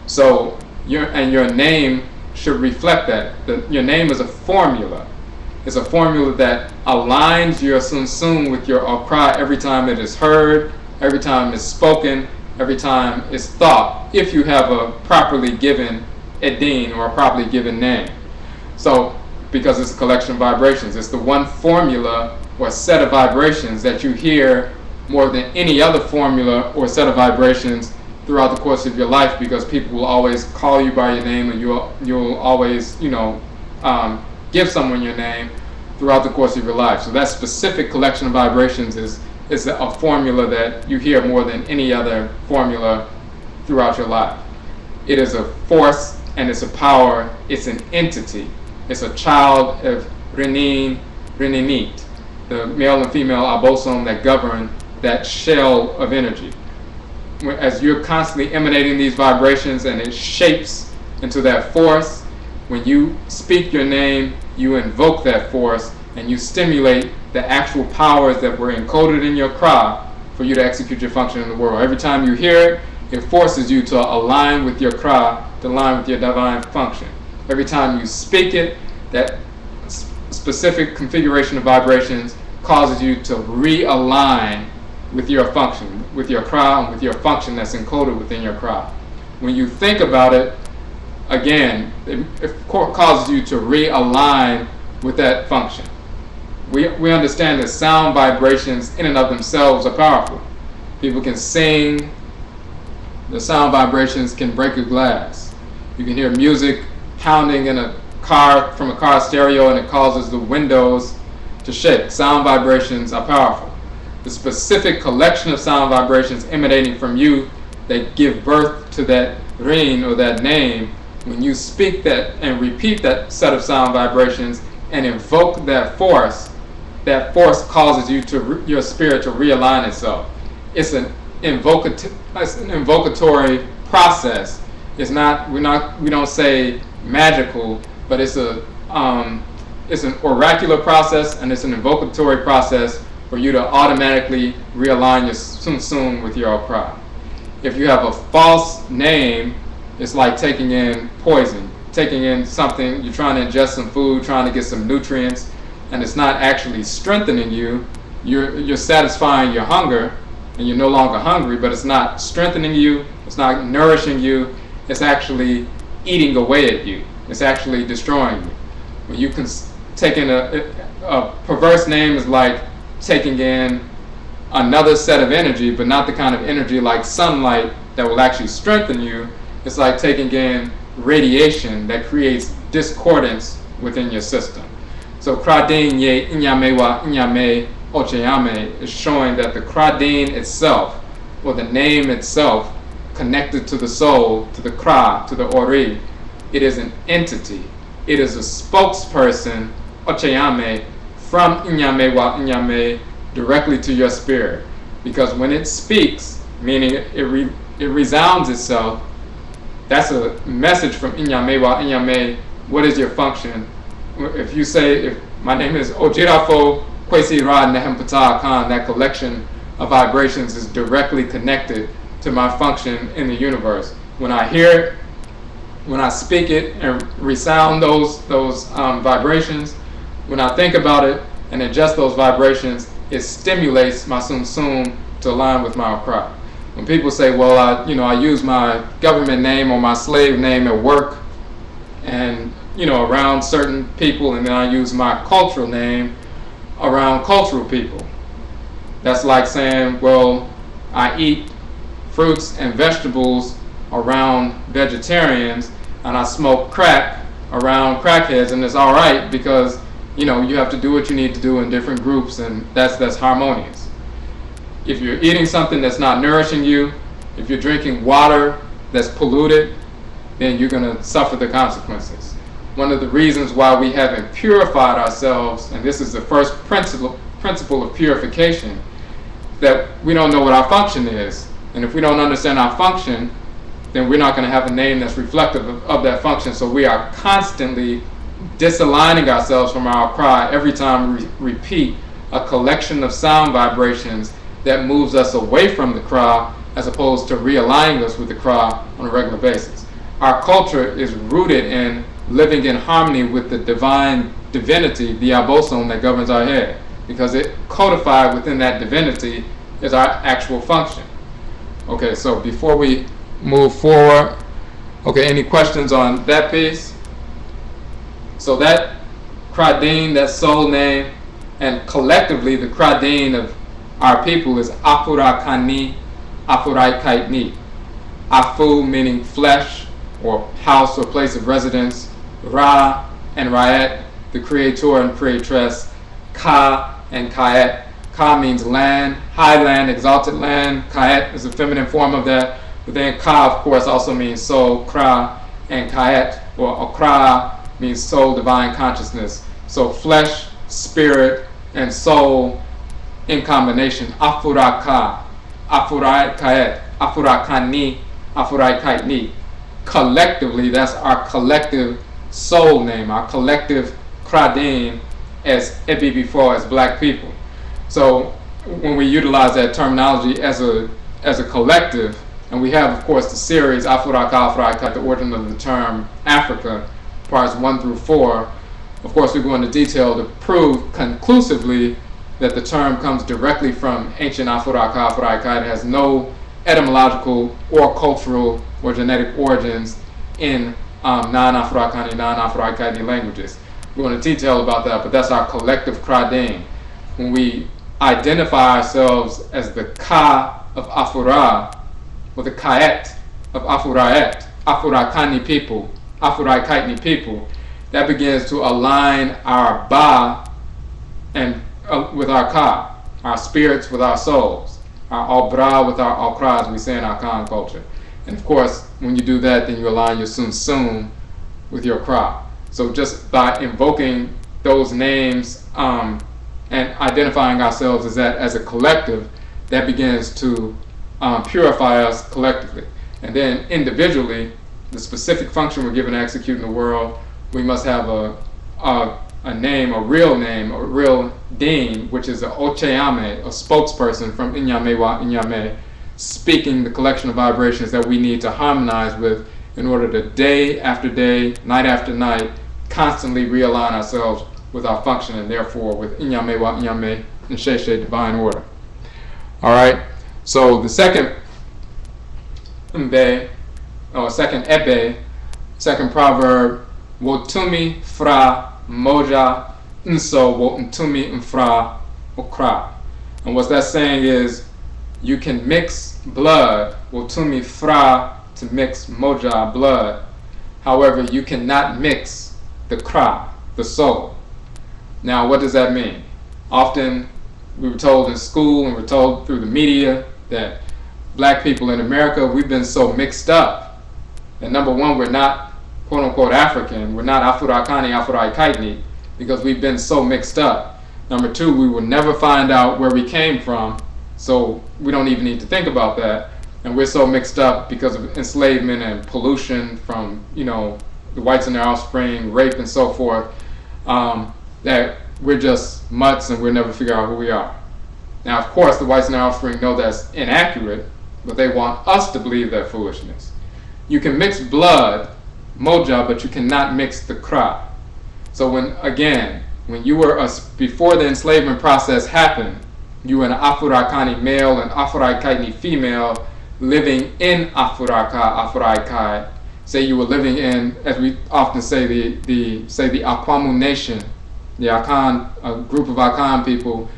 So your name should reflect that. Your name is a formula. It's a formula that aligns your Sun with your Akra every time it is heard, every time it's spoken, every time it's thought, if you have a properly given Edin or a properly given name. So, because it's a collection of vibrations, it's the one formula or set of vibrations that you hear more than any other formula or set of vibrations throughout the course of your life, because people will always call you by your name, and you'll always, give someone your name throughout the course of your life. So that specific collection of vibrations is a formula that you hear more than any other formula throughout your life. It is a force and it's a power, it's an entity. It's a child of Renin, Reninit, the male and female Abosone that govern that shell of energy. As you're constantly emanating these vibrations and it shapes into that force, when you speak your name, you invoke that force and you stimulate the actual powers that were encoded in your Kra for you to execute your function in the world. Every time you hear it, it forces you to align with your Kra, to align with your divine function. Every time you speak it, that specific configuration of vibrations causes you to realign with your function, with your cry, and with your function that's encoded within your cry. When you think about it, again, it causes you to realign with that function. We understand that sound vibrations in and of themselves are powerful. People can sing, the sound vibrations can break a glass. You can hear music pounding in a car from a car stereo and it causes the windows to shake. Sound vibrations are powerful. The specific collection of sound vibrations emanating from you that give birth to that rein or that name, when you speak that and repeat that set of sound vibrations and invoke that force causes you to your spirit to realign itself. It's an invocatory process. It's not, we don't say magical, but it's an oracular process, and it's an invocatory process for you to automatically realign your sum with your cry. If you have a false name, it's like taking in poison, taking in something, you're trying to ingest some food, trying to get some nutrients, and it's not actually strengthening you. You're satisfying your hunger, and you're no longer hungry, but it's not strengthening you, it's not nourishing you, it's actually eating away at you. It's actually destroying you. When you can take in a perverse name is like taking in another set of energy, but not the kind of energy like sunlight that will actually strengthen you. It's like taking in radiation that creates discordance within your system. So Kadin ye inyame wa inyame oh-jee is showing that the Kadin itself, or the name itself, connected to the soul, to the Kra, to the Ori, it is an entity. It is a spokesperson, oh-jee, from inyame wa inyame directly to your spirit. Because when it speaks, meaning it resounds itself, that's a message from inyame wa inyame. What is your function? If you say, if my name is Odwirafo, Kwesi, Nehem, Ptah, Akhan, that collection of vibrations is directly connected to my function in the universe. When I hear it, when I speak it and resound those vibrations, when I think about it and ingest those vibrations, it stimulates my sum to align with my cry. When people say, well, I use my government name or my slave name at work and around certain people, and then I use my cultural name around cultural people. That's like saying, well, I eat fruits and vegetables around vegetarians and I smoke crack around crackheads, and it's all right because you have to do what you need to do in different groups, and that's harmonious. If you're eating something that's not nourishing you, if you're drinking water that's polluted, then you're going to suffer the consequences. One of the reasons why we haven't purified ourselves, and this is the first principle of purification, that we don't know what our function is. And if we don't understand our function, then we're not going to have a name that's reflective of that function. So we are constantly disaligning ourselves from our cry every time we repeat a collection of sound vibrations that moves us away from the cry as opposed to realigning us with the cry on a regular basis. Our culture is rooted in living in harmony with the divine divinity, the Abosone that governs our head, because it codified within that divinity is our actual function. Okay, so before we move forward, okay, any questions on that piece? So that Kadin, that soul name, and collectively the Kadin of our people is Afurakani, Afuraitkaitnit. Afu meaning flesh or house or place of residence. Ra and Ra'et, the creator and creatress. Ka and Ka'et. Ka means land, high land, exalted land. Ka'et is a feminine form of that. But then Ka, of course, also means soul, Kra, and Ka'et, or Okra, means soul, divine consciousness. So flesh, spirit, and soul in combination. Afuraka, Afuraitkait, Afurakani, Afuraitkaitnit. Collectively, that's our collective soul name, our collective Kadin as Ebi before as black people. So when we utilize that terminology as a collective, and we have, of course, the series Afuraka, Afuraitkaitnut, the origin of the term Africa, parts 1 through 4. Of course, we go into detail to prove conclusively that the term comes directly from ancient Afuraka, Afuraikai. It has no etymological or cultural or genetic origins in non-Afurakani, non-Afuraitkaitnit languages. We're going to detail about that, but that's our collective Kadin. When we identify ourselves as the Ka of Afura, or the Kaet of Afuraiet, Afurakani people, Afuraitkaitnit people, that begins to align our Ba and with our Ka, our spirits with our souls, our Obra with our Okra, as we say in our Akhan culture. And of course, when you do that, then you align your Sun with your Kra. So just by invoking those names and identifying ourselves as a collective, that begins to purify us collectively. And then individually, the specific function we're given to execute in the world, we must have a name, a real dean, which is a oh-jee, a spokesperson from Inyame, speaking the collection of vibrations that we need to harmonize with in order to day after day, night after night, constantly realign ourselves with our function and therefore with Inyame and Sheshe divine order. Alright, so the second Mbe, or second Ebe, second proverb, Wotumi fra moja nso wotumi mfra okra. And what that's saying is, you can mix blood, wotumi fra, to mix moja, blood. However, you cannot mix the kra, the soul. Now, what does that mean? Often we were told in school and we're told through the media that black people in America, we've been so mixed up. And number one, we're not quote unquote African, we're not Afurakani, Afuraitkaitnit, because we've been so mixed up. Number two, we will never find out where we came from, so we don't even need to think about that. And we're so mixed up because of enslavement and pollution from, the whites and their offspring, rape and so forth, that we're just mutts and we'll never figure out who we are. Now, of course, the whites and their offspring know that's inaccurate, but they want us to believe that foolishness. You can mix blood, moja, but you cannot mix the kra. So when you were, before the enslavement process happened, you were an Afurakani male and Afuraitkaitnit female living in Afuraka, Afuraikai. Say you were living in, as we often say, the Akwamu nation, the Akhan, a group of Akhan people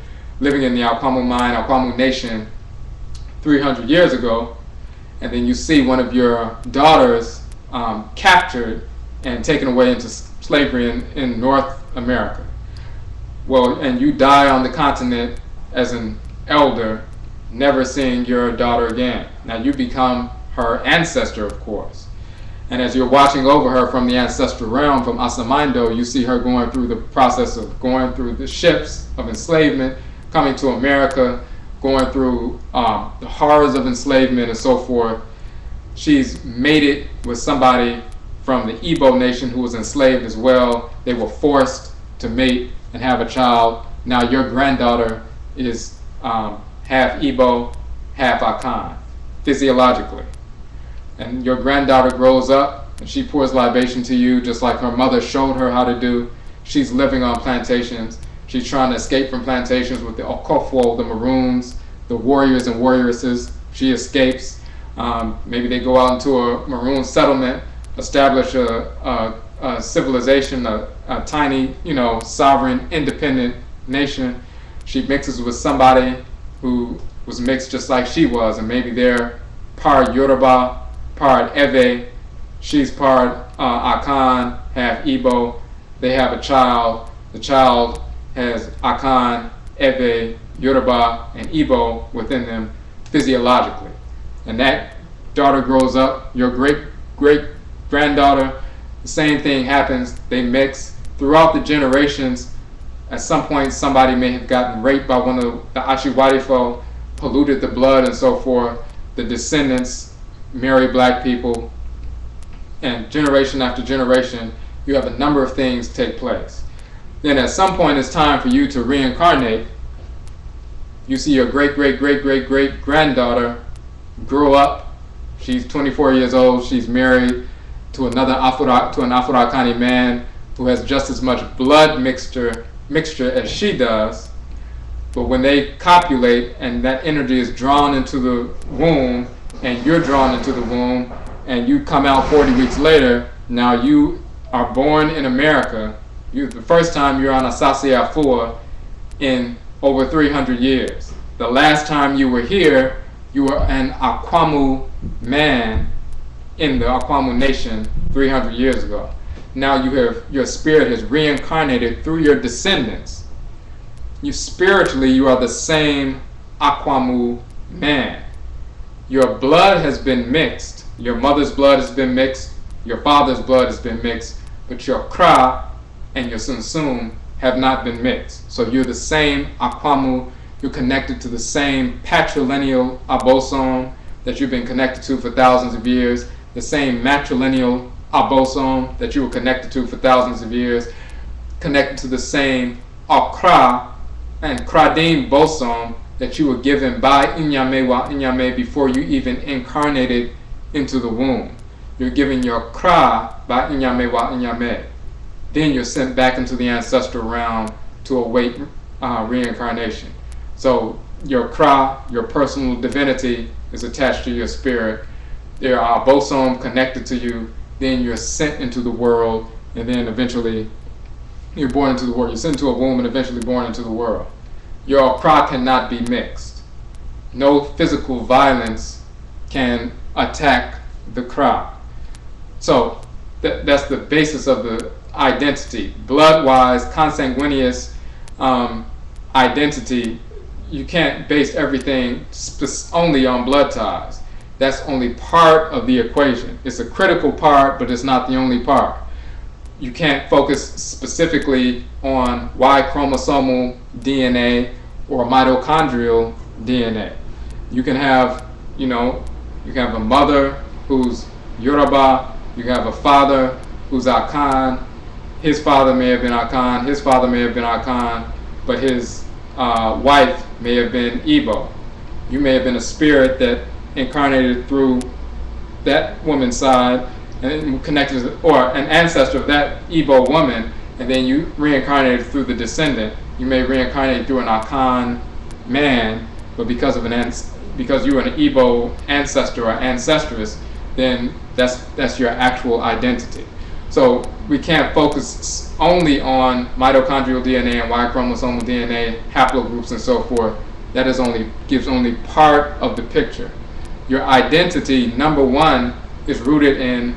living in the Akwamu mine, Akwamu nation 300 years ago, and then you see one of your daughters captured and taken away into slavery in North America. Well, and you die on the continent as an elder, never seeing your daughter again. Now you become her ancestor, of course. And as you're watching over her from the ancestral realm, from Asamaindo, you see her going through the process of going through the ships of enslavement, coming to America, going through the horrors of enslavement and so forth. She's mated with somebody from the Igbo nation who was enslaved as well. They were forced to mate and have a child. Now your granddaughter is half Igbo, half Akhan, physiologically. And your granddaughter grows up and she pours libation to you just like her mother showed her how to do. She's living on plantations. She's trying to escape from plantations with the Okofo, the Maroons, the warriors and warrioresses. She escapes. Maybe they go out into a Maroon settlement, establish a civilization, a tiny, sovereign, independent nation. She mixes with somebody who was mixed just like she was, and maybe they're part Yoruba, part Ewe. She's part Akhan, half Igbo. They have a child. The child has Akhan, Ewe, Yoruba, and Igbo within them physiologically. And that daughter grows up, your great-great-granddaughter, the same thing happens. They mix throughout the generations. At some point, somebody may have gotten raped by one of the Achiwadifo, polluted the blood and so forth. The descendants marry black people. And generation after generation, you have a number of things take place. Then at some point, it's time for you to reincarnate. You see your great-great-great-great-granddaughter grow up. She's 24 years old. She's married to an Afurakani man who has just as much blood mixture as she does. But when they copulate and that energy is drawn into the womb, and you're drawn into the womb, and you come out 40 weeks later, now you are born in America. The first time you're on Asase Afua in over 300 years. The last time you were here, you were an Akwamu man in the Akwamu nation 300 years ago. Now your spirit has reincarnated through your descendants. Spiritually, you are the same Akwamu man. Your blood has been mixed. Your mother's blood has been mixed. Your father's blood has been mixed. But your Kra and your Sunsum have not been mixed. So you're the same Akwamu. You're connected to the same patrilineal Abosone that you've been connected to for thousands of years. The same matrilineal Abosone that you were connected to for thousands of years. Connected to the same Akra and Kadin bosom that you were given by Inyame before you even incarnated into the womb. You're given your Kra by Inyame. Then you're sent back into the ancestral realm to await reincarnation. So your Kra, your personal divinity, is attached to your spirit. There are bosom connected to you. Then you're sent into the world, and then eventually you're born into the world. You're sent into a womb and eventually born into the world. Your Kra cannot be mixed. No physical violence can attack the Kra. So that's the basis of the identity. Blood-wise, consanguineous identity, you can't base everything only on blood ties. That's only part of the equation. It's a critical part, but it's not the only part. You can't focus specifically on Y chromosomal DNA or mitochondrial DNA. You can have, you can have a mother who's Yoruba, you can have a father who's Akhan, his father may have been Akhan, his father may have been Akhan, but his wife may have been Igbo. You may have been a spirit that incarnated through that woman's side and connected, or an ancestor of that Igbo woman, and then you reincarnated through the descendant. You may reincarnate through an Akhan man, but because you were an Igbo ancestor or ancestress, then that's your actual identity. So we can't focus only on mitochondrial DNA and Y chromosomal DNA, haplogroups and so forth. That gives only part of the picture. Your identity, number one, is rooted in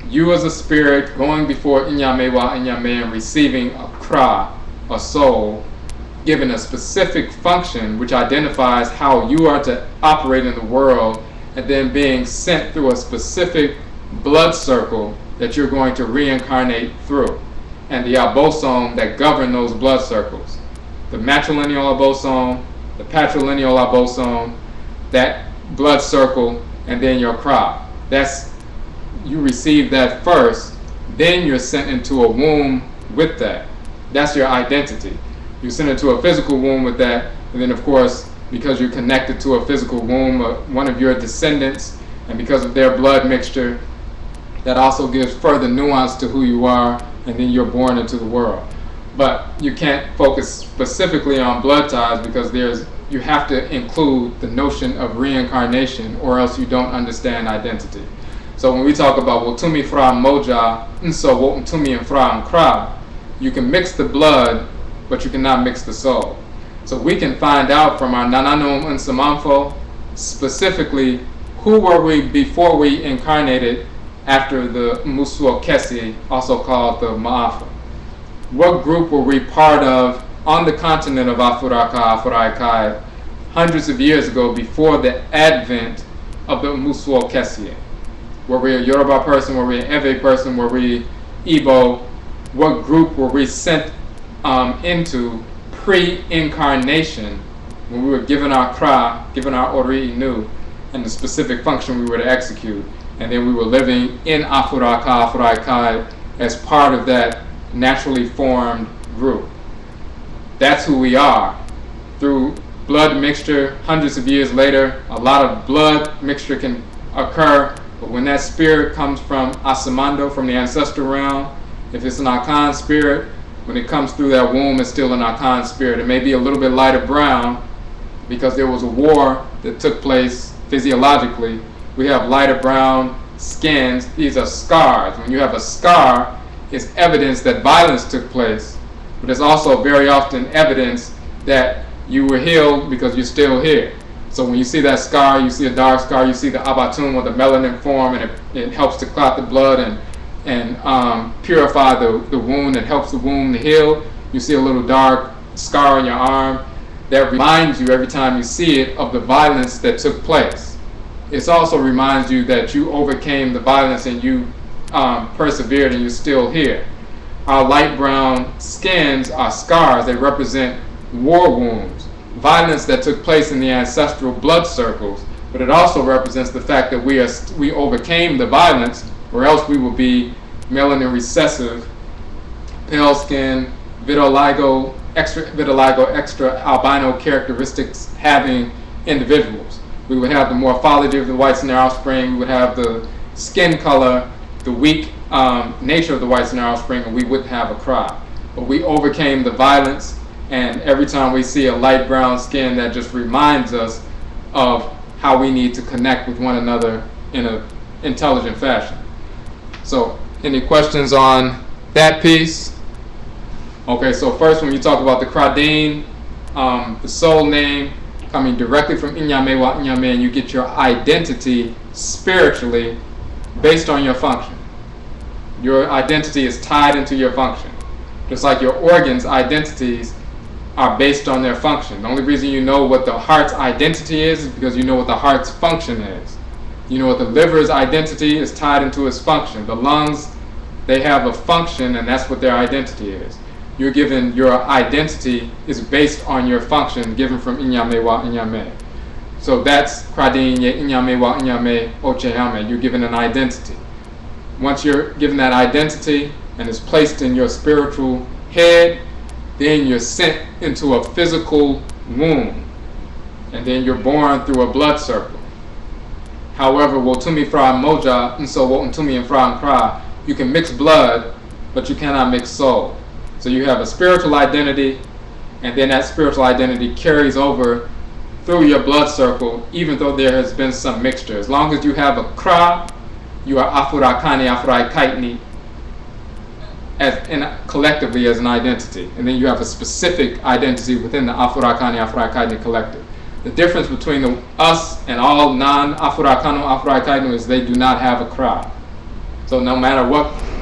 you as a spirit going before Inyame and receiving a Kra, a soul, given a specific function which identifies how you are to operate in the world, and then being sent through a specific blood circle that you're going to reincarnate through, and the Abosone that govern those blood circles. The matrilineal Abosone, the patrilineal Abosone, that blood circle, and then your Kra. You receive that first, then you're sent into a womb with that. That's your identity. You're sent into a physical womb with that, and then of course, because you're connected to a physical womb, one of your descendants, and because of their blood mixture, that also gives further nuance to who you are, and then you're born into the world. But you can't focus specifically on blood ties because you have to include the notion of reincarnation, or else you don't understand identity. So when we talk about Wotumi Fra Moja, Nso Wotumi and Fra Nkra, you can mix the blood, but you cannot mix the soul. So we can find out from our Nanasom and Samanfo specifically who were we before we incarnated after the Musuo Kesi, also called the Ma'afa. What group were we part of on the continent of Afuraikai hundreds of years ago before the advent of the Musuo Kesi? Were we a Yoruba person? Were we an Ewe person? Were we Igbo? What group were we sent into pre-incarnation when we were given our Kra, given our Ori-Inu, and the specific function we were to execute? And then we were living in Afuraikai as part of that naturally formed group. That's who we are. Through blood mixture, hundreds of years later, a lot of blood mixture can occur, but when that spirit comes from Asamando, from the ancestral realm, if it's an Akhan spirit, when it comes through that womb, it's still an Akhan spirit. It may be a little bit lighter brown because there was a war that took place physiologically. We have lighter brown skins. These are scars. When you have a scar, it's evidence that violence took place, but it's also very often evidence that you were healed because you're still here. So when you see that scar, you see a dark scar, you see the abatum or the melanin form, and it helps to clot the blood and purify the wound. It helps the wound to heal. You see a little dark scar on your arm. That reminds you every time you see it of the violence that took place. It also reminds you that you overcame the violence and you persevered and you're still here. Our light brown skins are scars. They represent war wounds, violence that took place in the ancestral blood circles, but it also represents the fact that we overcame the violence, or else we will be melanin recessive, pale skin, vitiligo, extra albino characteristics having individuals. We would have the morphology of the whites in their offspring, we would have the skin color, the weak nature of the whites in their offspring, and we wouldn't have a cry. But we overcame the violence, and every time we see a light brown skin, that just reminds us of how we need to connect with one another in an intelligent fashion. So, any questions on that piece? Okay, so first when you talk about the Kadin, the soul name coming directly from Inyame wa Inyame, and you get your identity spiritually based on your function. Your identity is tied into your function. Just like your organs' identities are based on their function. The only reason you know what the heart's identity is because you know what the heart's function is. You know what the liver's identity is tied into its function. The lungs, they have a function, and that's what their identity is. You're given your identity is based on your function given from Inyame wa Inyame. So that's Kadin ye Inyame wa Inyame oh-jee. You're given an identity. Once you're given that identity and it's placed in your spiritual head, then you're sent into a physical womb, and then you're born through a blood circle. However, wotumi fra moja and so wotumi and fra and kra, you can mix blood, but you cannot mix soul. So you have a spiritual identity, and then that spiritual identity carries over through your blood circle, even though there has been some mixture. As long as you have a kra, you are Afurakani, Afuraitkaitnit, collectively as an identity. And then you have a specific identity within the Afurakani, Afuraitkaitnit collective. The difference between us and all non-Afurakanu, Afuraitkaitnut is they do not have a kra. So no matter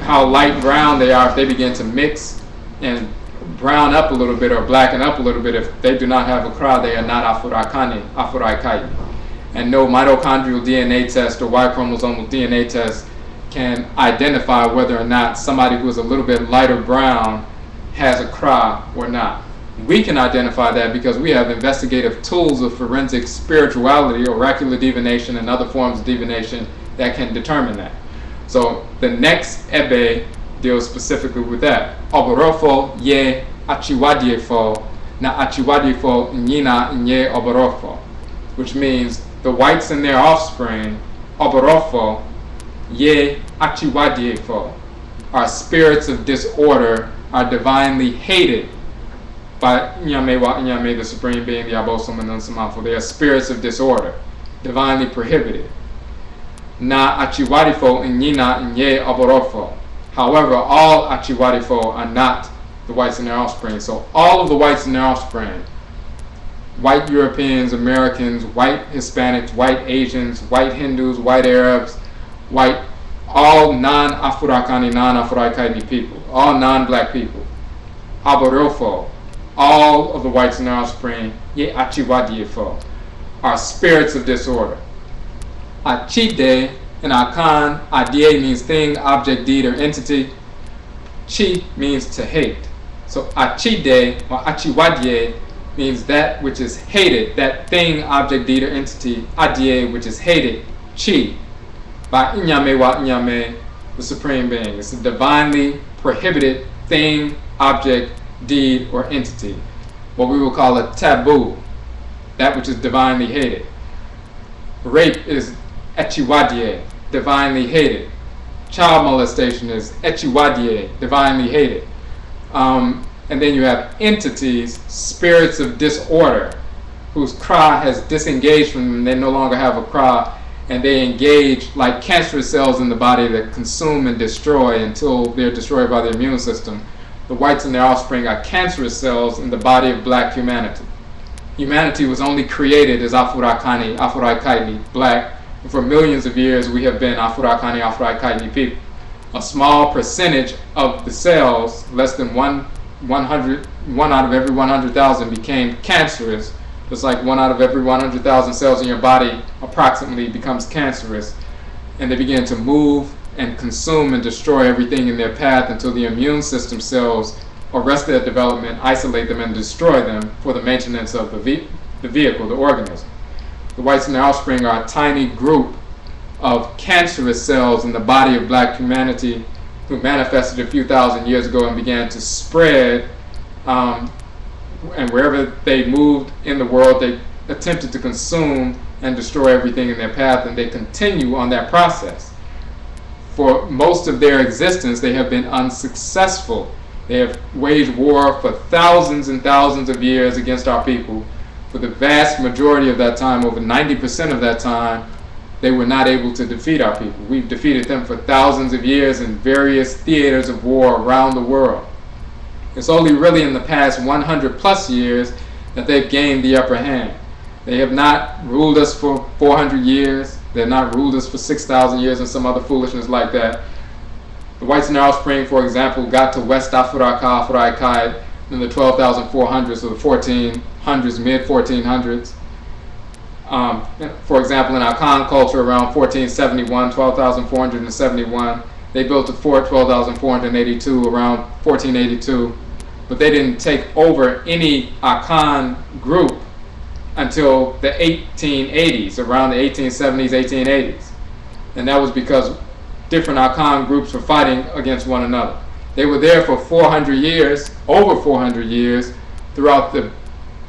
how light brown they are, if they begin to mix and brown up a little bit or blacken up a little bit, if they do not have a kra, they are not Afurakani, Afuraitkaitnut. And no mitochondrial DNA test or Y chromosomal DNA test can identify whether or not somebody who is a little bit lighter brown has a kra or not. We can identify that because we have investigative tools of forensic spirituality, oracular divination, and other forms of divination that can determine that. So the next ebe deals specifically with that. Odwirafo ye achiwadiefo na achiwadiefo nyina nye odwirafo, which means the whites and their offspring, Odwirafo ye achiwadiefo, are spirits of disorder, are divinely hated by Inyame wa Inyame, the Supreme Being, the Abosone and Nsaman. They are spirits of disorder, divinely prohibited. Na achiwadifo inyina inye Odwirafo. However, all achiwadifo are not the whites and their offspring. So all of the whites and their offspring, white Europeans, Americans, white Hispanics, white Asians, white Hindus, white Arabs, white, all non-Afurakani, non-Afuraitkaitnit people, all non-black people, Odwirafo, all of the whites and their offspring, ye achiwadiefo, are spirits of disorder. Achide in Akhan, adie means thing, object, deed, or entity. Chi means to hate. So achide or achiwadie means that which is hated, that thing, object, deed, or entity. Adie, which is hated, chi, by Inyame wa Inyame, the Supreme Being. It's a divinely prohibited thing, object, deed, or entity. What we will call a taboo, that which is divinely hated. Rape is echiwadie, divinely hated. Child molestation is echiwadie, divinely hated. And then you have entities, spirits of disorder, whose cry has disengaged from them. They no longer have a cry, and they engage like cancerous cells in the body that consume and destroy until they're destroyed by the immune system. The whites and their offspring are cancerous cells in the body of black humanity. Humanity was only created as Afurakani, Afuraitkaitnit, black, and for millions of years we have been Afurakani, Afuraitkaitnit people. A small percentage of the cells, less than one out of every 100,000 became cancerous. It's like 1 out of every 100,000 cells in your body approximately becomes cancerous, and they begin to move and consume and destroy everything in their path until the immune system cells arrest their development, isolate them, and destroy them for the maintenance of the vehicle, the organism. The whites and their offspring are a tiny group of cancerous cells in the body of black humanity who manifested a few thousand years ago and began to spread, and wherever they moved in the world, they attempted to consume and destroy everything in their path, and they continue on that process. For most of their existence, they have been unsuccessful. They have waged war for thousands and thousands of years against our people. For the vast majority of that time, over 90% of that time, they were not able to defeat our people. We've defeated them for thousands of years in various theaters of war around the world. It's only really in the past 100 plus years that they've gained the upper hand. They have not ruled us for 400 years. They have not ruled us for 6,000 years and some other foolishness like that. The whites and their offspring, for example, got to West Africa, Afuraitkai, in the 12,400s or the 1400s, mid-1400s. For example, in Akhan culture around 1471, 12,471, they built a fort 12,482 around 1482, but they didn't take over any Akhan group until the 1880s, around the 1870s, 1880s. And that was because different Akhan groups were fighting against one another. They were there for 400 years, over 400 years, throughout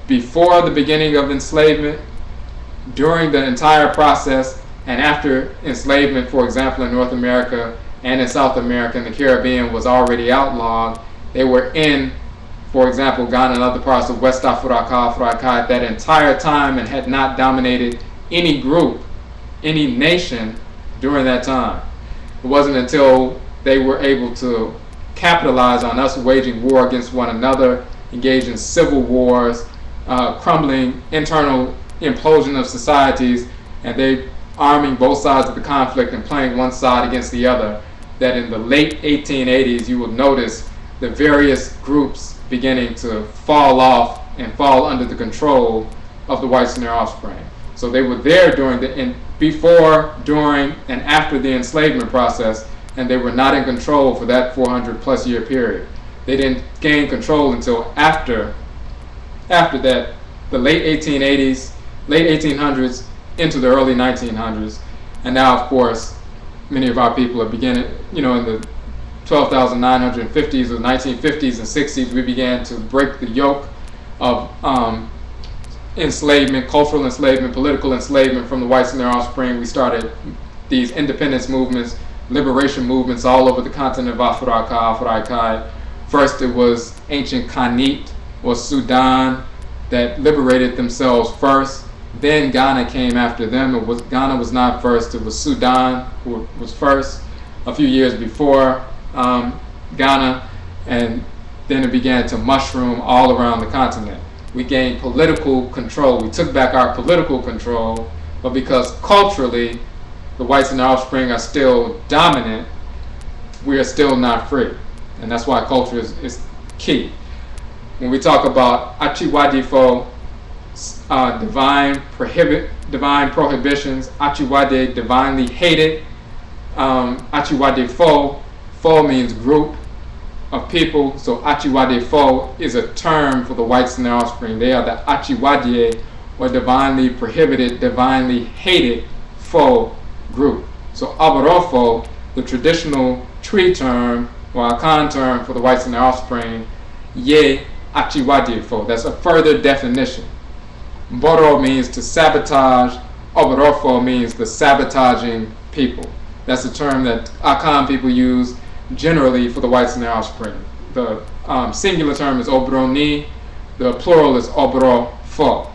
before the beginning of enslavement, during the entire process, and after enslavement, for example, in North America and in South America and the Caribbean was already outlawed. They were in, for example, Ghana and other parts of West Africa, Afuraitkai, that entire time and had not dominated any group, any nation during that time. It wasn't until they were able to capitalize on us waging war against one another, engage in civil wars, crumbling internal implosion of societies, and they arming both sides of the conflict and playing one side against the other, that in the late 1880s you will notice the various groups beginning to fall off and fall under the control of the whites and their offspring. So they were there before, during, and after the enslavement process, and they were not in control for that 400 plus year period. They didn't gain control until after that, the late 1880s, late 1800s into the early 1900s. And now, of course, many of our people are beginning, in the 12,950s or 1950s and 60s, we began to break the yoke of enslavement, cultural enslavement, political enslavement from the whites and their offspring. We started these independence movements, liberation movements all over the continent of Africa, Afuraitkai. First it was ancient Khanit or Sudan that liberated themselves first. Then Ghana came after them. Ghana was not first, it was Sudan who was first a few years before Ghana, and then it began to mushroom all around the continent. We gained political control. We took back our political control, but because culturally the whites and their offspring are still dominant, we are still not free. And that's why culture is key. When we talk about Achiwadifo, divine prohibitions, Achiwade, divinely hated, Achiwadifo, fo means group of people, so Achiwadifo is a term for the whites and their offspring. They are the Achiwadie, or divinely prohibited, divinely hated fo group. So Aborofo, the traditional tree term or Akhan term for the whites and their offspring, ye Achiwadifo. That's a further definition. Boro means to sabotage. Aborofo means the sabotaging people. That's a term that Akhan people use generally for the whites and their offspring. The singular term is Obroni, the plural is Odwirafo.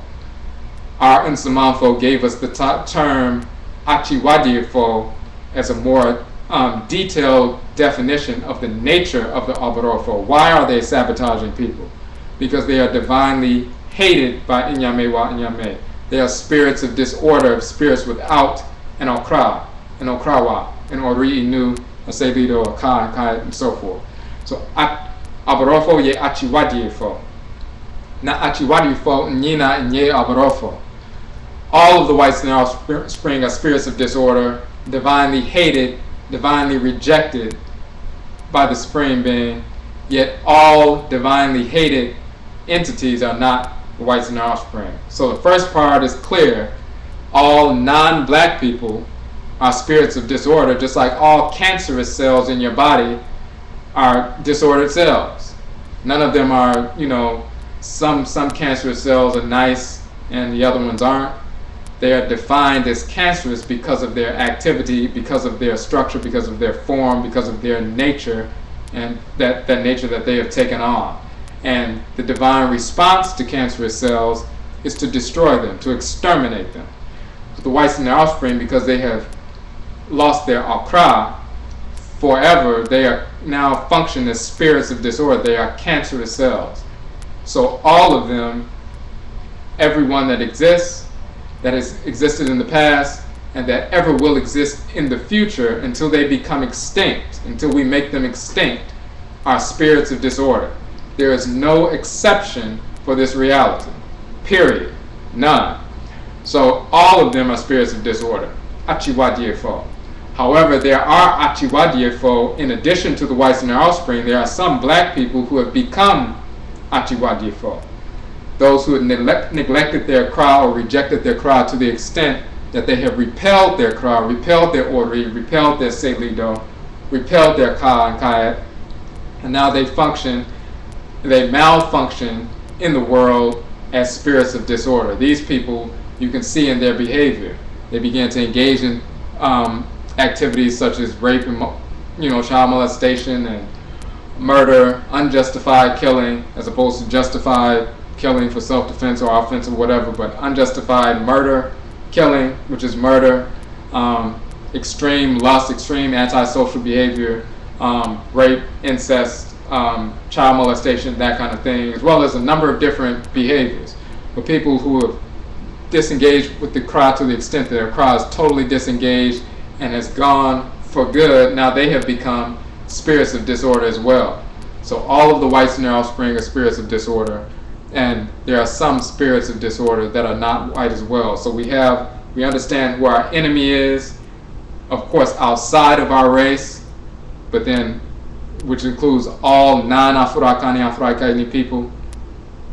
Our Nsaman gave us the term Odwirafo as a more detailed definition of the nature of the Odwirafo. Why are they sabotaging people? Because they are divinely hated by Inyame. They are spirits of disorder, spirits without an Okrawa, an Ori Inu, a Sevido, a Akhan, and so forth. So Odwirafo ye Odwirafo. Na Odwirafo Nina Nye Odwirafo. All of the whites in our offspring are spirits of disorder, divinely hated, divinely rejected by the Supreme Being, yet all divinely hated entities are not the whites in our offspring. So the first part is clear. All non-black people are spirits of disorder, just like all cancerous cells in your body are disordered cells. None of them are, some cancerous cells are nice and the other ones aren't. They are defined as cancerous because of their activity, because of their structure, because of their form, because of their nature, and that nature that they have taken on. And the divine response to cancerous cells is to destroy them, to exterminate them. The whites and their offspring, because they have lost their Akra forever, they are now function as spirits of disorder. They are cancerous cells. So all of them, everyone that exists, that has existed in the past, and that ever will exist in the future until they become extinct, until we make them extinct, are spirits of disorder. There is no exception for this reality. Period. None. So all of them are spirits of disorder. Odwirafo. However, there are Odwirafo in addition to the whites and their offspring. There are some black people who have become Odwirafo. Those who have neglected their Kra or rejected their Kra to the extent that they have repelled their Kra, repelled their Ori, repelled their Selido, repelled their Ka and Kayat, and now they malfunction in the world as spirits of disorder. These people, you can see in their behavior. They begin to engage in activities such as rape and child molestation and murder, unjustified killing, as opposed to justified killing for self-defense or offense or whatever, but unjustified murder, killing, which is murder, extreme lust, extreme antisocial behavior, rape, incest, child molestation, that kind of thing, as well as a number of different behaviors. But people who have disengaged with the Kra to the extent that their Kra is totally disengaged and has gone for good, now they have become spirits of disorder as well. So all of the whites and their offspring are spirits of disorder. And there are some spirits of disorder that are not white as well. So we understand who our enemy is, of course, outside of our race, but then, which includes all non-Afurakani, Afuraitkaitnit people,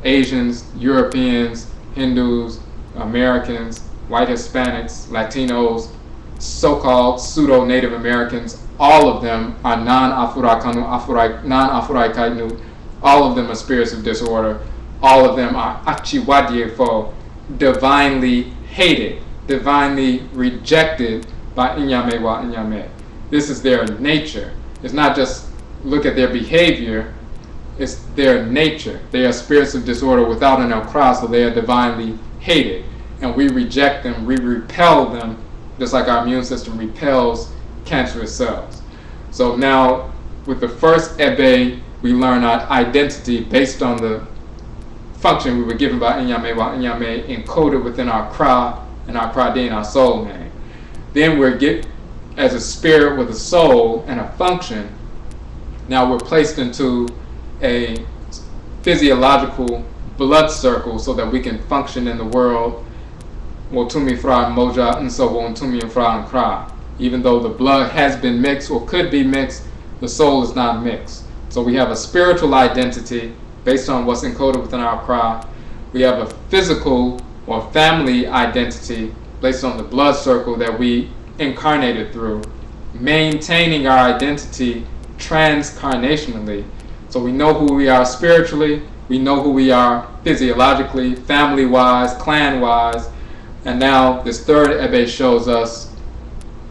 Asians, Europeans, Hindus, Americans, white Hispanics, Latinos, so-called pseudo-Native Americans. All of them are non-Afurakanu, non-Afuraitkaitnut. All of them are spirits of disorder. All of them are Odwirafo, divinely hated, divinely rejected by Inyame. This is their nature. It's not just look at their behavior, it's their nature. They are spirits of disorder without an Okra, so they are divinely hated. And we reject them, we repel them, just like our immune system repels cancerous cells. So now, with the first Ebe, we learn our identity based on the function we were given by Inyame encoded within our Kra and our Kadin, our soul name. Then we're as a spirit with a soul and a function. Now we're placed into a physiological blood circle so that we can function in the world. Wotumi fra moja and so wotumi fra and Kra. Even though the blood has been mixed or could be mixed, the soul is not mixed. So we have a spiritual identity based on what's encoded within our Kra. We have a physical or family identity based on the blood circle that we incarnated through, maintaining our identity transcarnationally. So we know who we are spiritually, we know who we are physiologically, family-wise, clan-wise, and now this third Ebe shows us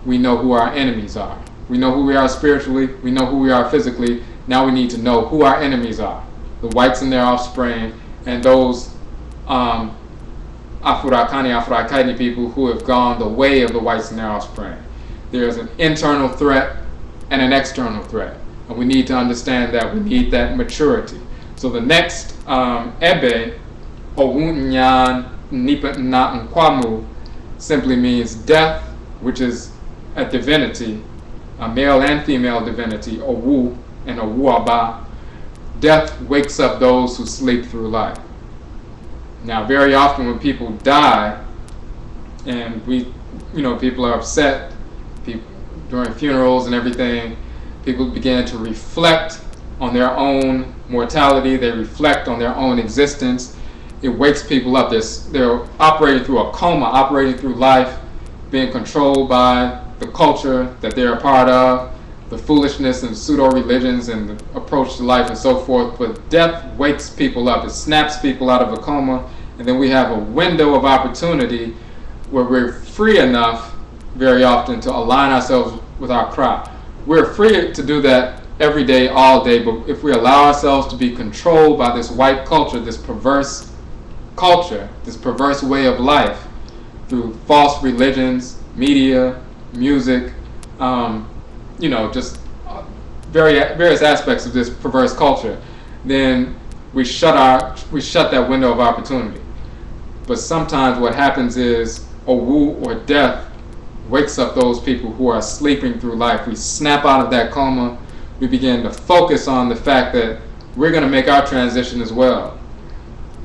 we know who our enemies are. We know who we are spiritually, we know who we are physically, Now we need to know who our enemies are, the whites and their offspring, and those Afurakani, Afuraitkaitnit people who have gone the way of the whites and their offspring. There's an internal threat and an external threat, and we need to understand that we need that maturity. So the next ebe, oh-jee, simply means death, which is a divinity, a male and female divinity, owu and owuaba. Death wakes up those who sleep through life. Now, very often when people die, and people are upset, during funerals and everything, people begin to reflect on their own mortality. They reflect on their own existence. It wakes people up. They're operating through a coma, operating through life, being controlled by the culture that they're a part of, the foolishness and pseudo-religions and the approach to life and so forth. But death wakes people up. It snaps people out of a coma, and then we have a window of opportunity where we're free enough very often to align ourselves with our cry. We're free to do that every day, all day, but if we allow ourselves to be controlled by this white culture, this perverse culture, this perverse way of life, through false religions, media, music, just various aspects of this perverse culture, then we shut that window of opportunity. But sometimes what happens is owu, or death, wakes up those people who are sleeping through life. We snap out of that coma. We begin to focus on the fact that we're going to make our transition as well.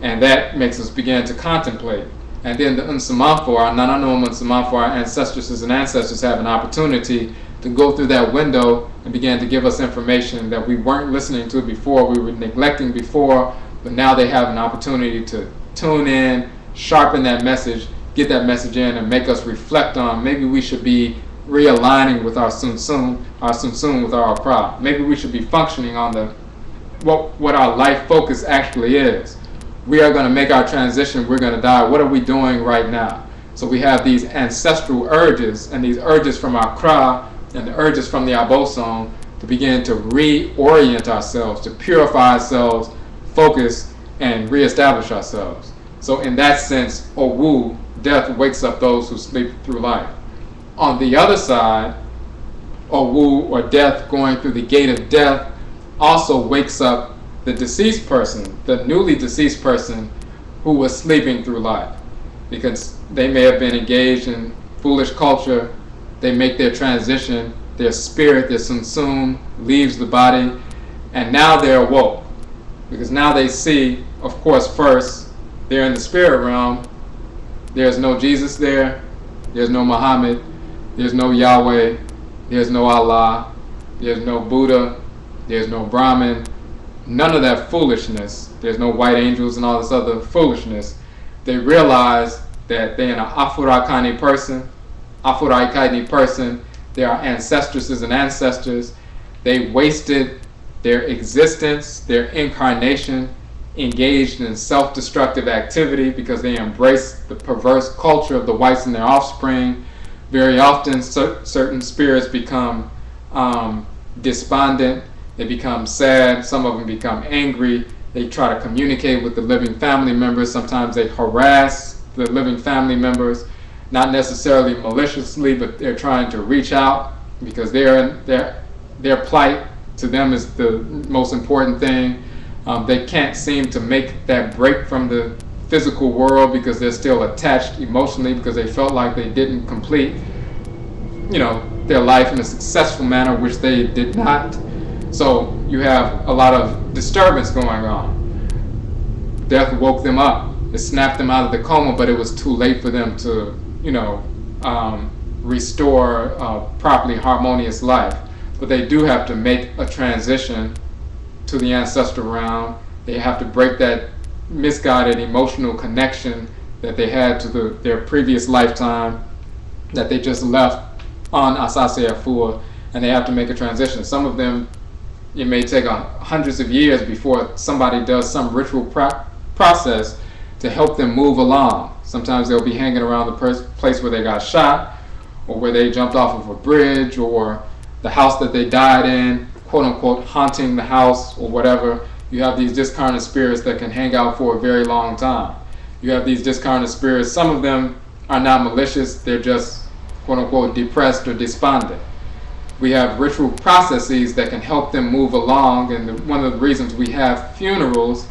And that makes us begin to contemplate. And then the Nsaman, our Nanasom, our ancestresses and ancestors have an opportunity to go through that window and begin to give us information that we weren't listening to before, we were neglecting before, but now they have an opportunity to tune in, sharpen that message, get that message in, and make us reflect on maybe we should be realigning with our sunsum with our Akra. Maybe we should be functioning on what our life focus actually is. We are going to make our transition, we're going to die. What are we doing right now? So we have these ancestral urges, and these urges from our Akra and the urges from the Abosone to begin to reorient ourselves, to purify ourselves, focus, and reestablish ourselves. So in that sense, owu, death, wakes up those who sleep through life. On the other side, owu, or death, going through the gate of death, also wakes up the deceased person, the newly deceased person who was sleeping through life, because they may have been engaged in foolish culture. They make their transition, their spirit, their sunsum, leaves the body, and now they're awoke, because now they see, of course, first, they're in the spirit realm. There's no Jesus there, there's no Muhammad, there's no Yahweh, there's no Allah, there's no Buddha, there's no Brahman, none of that foolishness. There's no white angels and all this other foolishness. They realize that they're an Afurakani person, Afuraitkaitnit person. They are ancestresses and ancestors. They wasted their existence, their incarnation, engaged in self-destructive activity because they embraced the perverse culture of the whites and their offspring. Very often certain spirits become despondent, they become sad, some of them become angry, they try to communicate with the living family members. Sometimes they harass the living family members, not necessarily maliciously, but they're trying to reach out because their plight to them is the most important thing. They can't seem to make that break from the physical world because they're still attached emotionally, because they felt like they didn't complete, their life in a successful manner, which they did not. So you have a lot of disturbance going on. Death woke them up. It snapped them out of the coma, but it was too late for them to, restore a properly harmonious life. But they do have to make a transition to the ancestral realm. They have to break that misguided emotional connection that they had to their previous lifetime that they just left on Asase Afua, and they have to make a transition. Some of them, it may take hundreds of years before somebody does some ritual process to help them move along. Sometimes they'll be hanging around the place where they got shot, or where they jumped off of a bridge, or the house that they died in, quote unquote haunting the house or whatever. You have these discarnate spirits that can hang out for a very long time. You have these discarnate spirits, some of them are not malicious, they're just quote unquote depressed or despondent. We have ritual processes that can help them move along, and one of the reasons we have funerals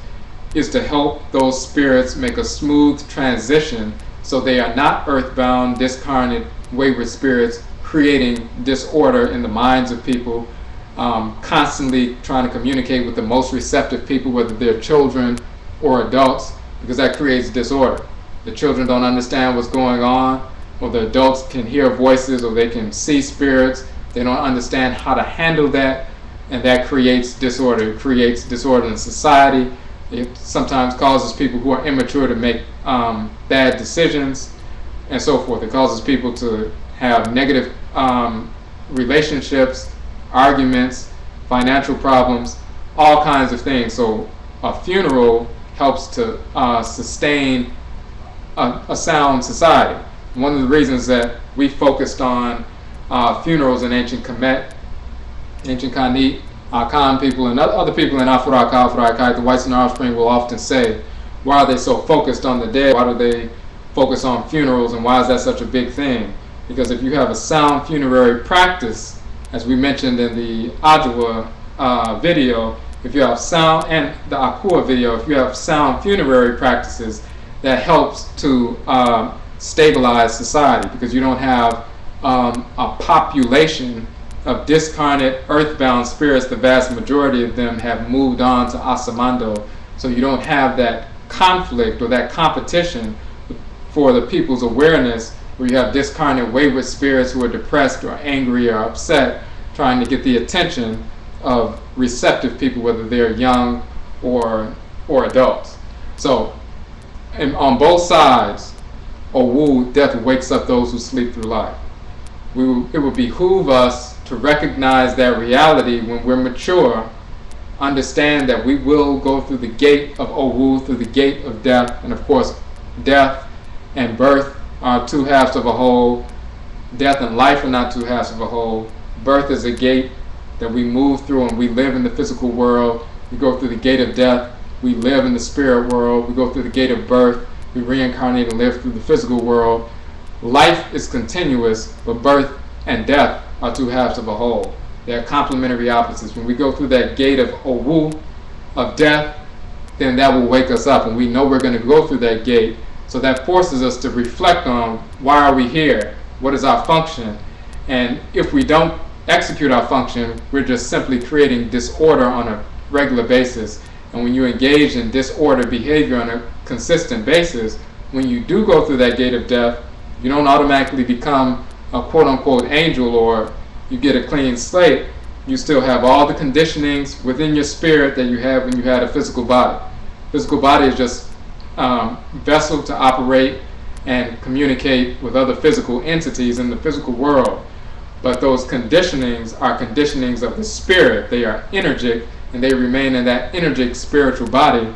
is to help those spirits make a smooth transition so they are not earthbound, discarnate, wayward spirits creating disorder in the minds of people, constantly trying to communicate with the most receptive people, whether they're children or adults, because that creates disorder. The children don't understand what's going on, or the adults can hear voices, or they can see spirits. They don't understand how to handle that, and that creates disorder. It creates disorder in society. It sometimes causes people who are immature to make bad decisions, and so forth. It causes people to have negative relationships, arguments, financial problems, all kinds of things. So a funeral helps to sustain a sound society. One of the reasons that we focused on funerals in ancient Kemet, ancient Kanit, Akhan people, and other people in Afuraitkaitnut, the whites and their offspring will often say, why are they so focused on the dead? Why do they focus on funerals, and why is that such a big thing? Because if you have a sound funerary practice, as we mentioned in the oh-jee video, if you have sound, and the Akua video, if you have sound funerary practices, that helps to stabilize society, because you don't have a population of discarnate earthbound spirits. The vast majority of them have moved on to Asamando, so you don't have that conflict or that competition for the people's awareness, where you have discarnate wayward spirits who are depressed or angry or upset, trying to get the attention of receptive people, whether they're young or adults. So on both sides, Owu, death wakes up those who sleep through life. It would behoove us to recognize that reality when we're mature, understand that we will go through the gate of Owu, through the gate of death, and of course death and birth are two halves of a whole. Death and life are not two halves of a whole. Birth is a gate that we move through, and we live in the physical world. We go through the gate of death, we live in the spirit world. We go through the gate of birth, we reincarnate and live through the physical world. Life is continuous, but birth and death are two halves of a whole. They are complementary opposites. When we go through that gate of Owu, of death, then that will wake us up, and we know we're going to go through that gate. So that forces us to reflect on, why are we here? What is our function? And if we don't execute our function, we're just simply creating disorder on a regular basis. And when you engage in disordered behavior on a consistent basis, when you do go through that gate of death, you don't automatically become a quote-unquote angel, or you get a clean slate. You still have all the conditionings within your spirit that you had when you had a physical body. Physical body is just vessel to operate and communicate with other physical entities in the physical world. But those conditionings are conditionings of the spirit. They are energic, and they remain in that energic spiritual body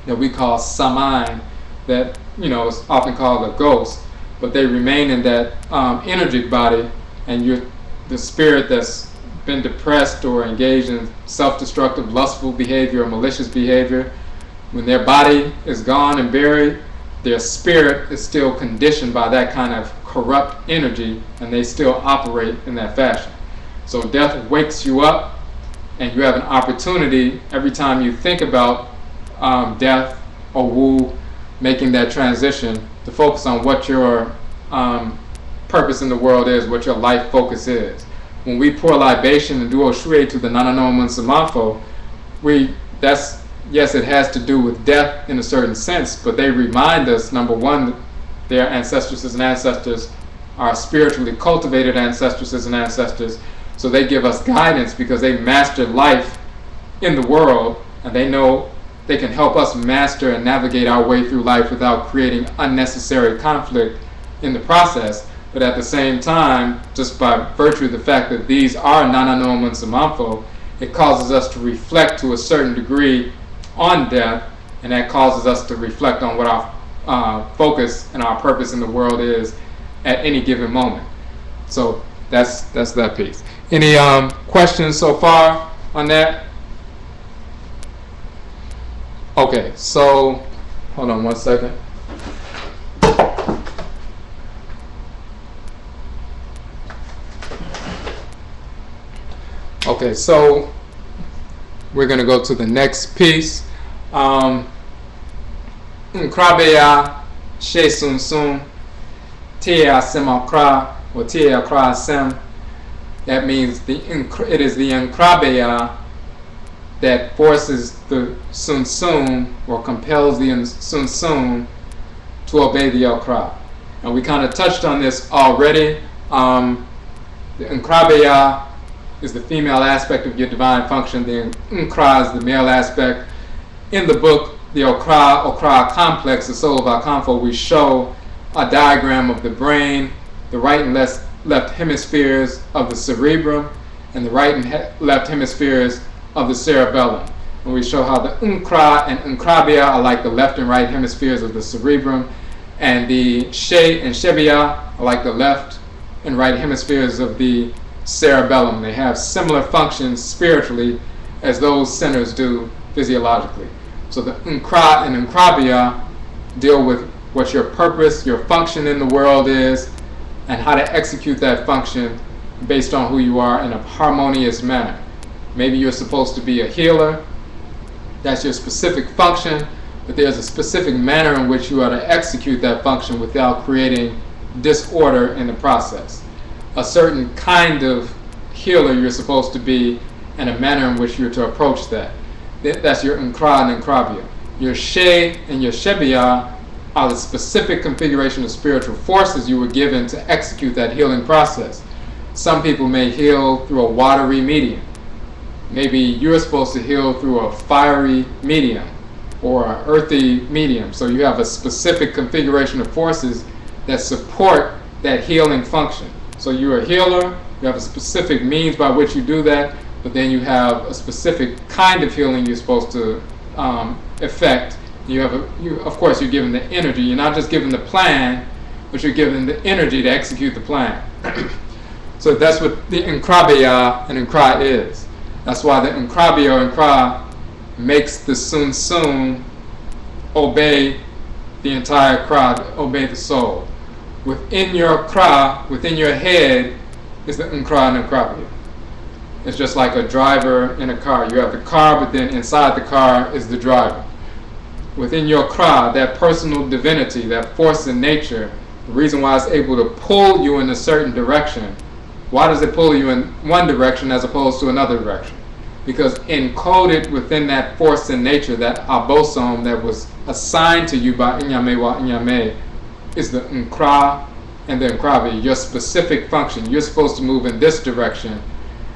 that we call Nsaman, that is often called a ghost. But they remain in that energic body, and you're the spirit that's been depressed or engaged in self-destructive, lustful behavior or malicious behavior. When their body is gone and buried, their spirit is still conditioned by that kind of corrupt energy, and they still operate in that fashion. So death wakes you up, and you have an opportunity every time you think about death or Wu, making that transition, to focus on what your purpose in the world is, what your life focus is. When we pour libation and do oh-jee to the Nanasom, yes, it has to do with death in a certain sense, but they remind us, number one, that their ancestresses and ancestors are spiritually cultivated ancestresses and ancestors, so they give us guidance because they mastered life in the world, and they know they can help us master and navigate our way through life without creating unnecessary conflict in the process. But at the same time, just by virtue of the fact that these are Nanasom, it causes us to reflect to a certain degree on death, and that causes us to reflect on what our focus and our purpose in the world is at any given moment. So that's that piece. Any questions so far on that? Okay, so hold on 1 second. Okay, so we're going to go to the next piece. Nkrabeya she sun sun tia semakra or tia kra sem. That means it is the Nkrabeya that forces the sun sun or compels the sun sun to obey the Okra. And we kind of touched on this already. The Nkrabeya is the female aspect of your divine function. The Nkra is the male aspect. In the book, the Okra complex, the soul of Akhan, we show a diagram of the brain, the right and left hemispheres of the cerebrum, and the right and left hemispheres of the cerebellum. And we show how the Nkra and Nkrabeya are like the left and right hemispheres of the cerebrum, and the She and Shebeya are like the left and right hemispheres of the cerebellum. They have similar functions spiritually as those centers do physiologically. So the Nkra and Nkrabeya deal with what your purpose, your function in the world is, and how to execute that function based on who you are in a harmonious manner. Maybe you're supposed to be a healer. That's your specific function, but there's a specific manner in which you are to execute that function without creating disorder in the process. A certain kind of healer you're supposed to be, and a manner in which you're to approach that. That's your Nkra and Nkrabeya. Your She and your Shebeya are the specific configuration of spiritual forces you were given to execute that healing process. Some people may heal through a watery medium. Maybe you're supposed to heal through a fiery medium or an earthy medium. So you have a specific configuration of forces that support that healing function. So you're a healer, you have a specific means by which you do that, but then you have a specific kind of healing you're supposed to effect. Of course, you're given the energy. You're not just given the plan, but you're given the energy to execute the plan. So that's what the Nkrabeya and Nkra is. That's why the Nkrabeya or Nkra makes the Sun Sun obey the entire Kra, obey the soul. Within your Kra, within your head, is the Nkra and Nkrabeya. It's just like a driver in a car. You have the car, but then inside the car is the driver. Within your Kra, that personal divinity, that force in nature, the reason why it's able to pull you in a certain direction. Why does it pull you in one direction as opposed to another direction? Because encoded within that force in nature, that Abosone that was assigned to you by Inyame wa Inyame, is the Nkra and the Nkrabeya, your specific function. You're supposed to move in this direction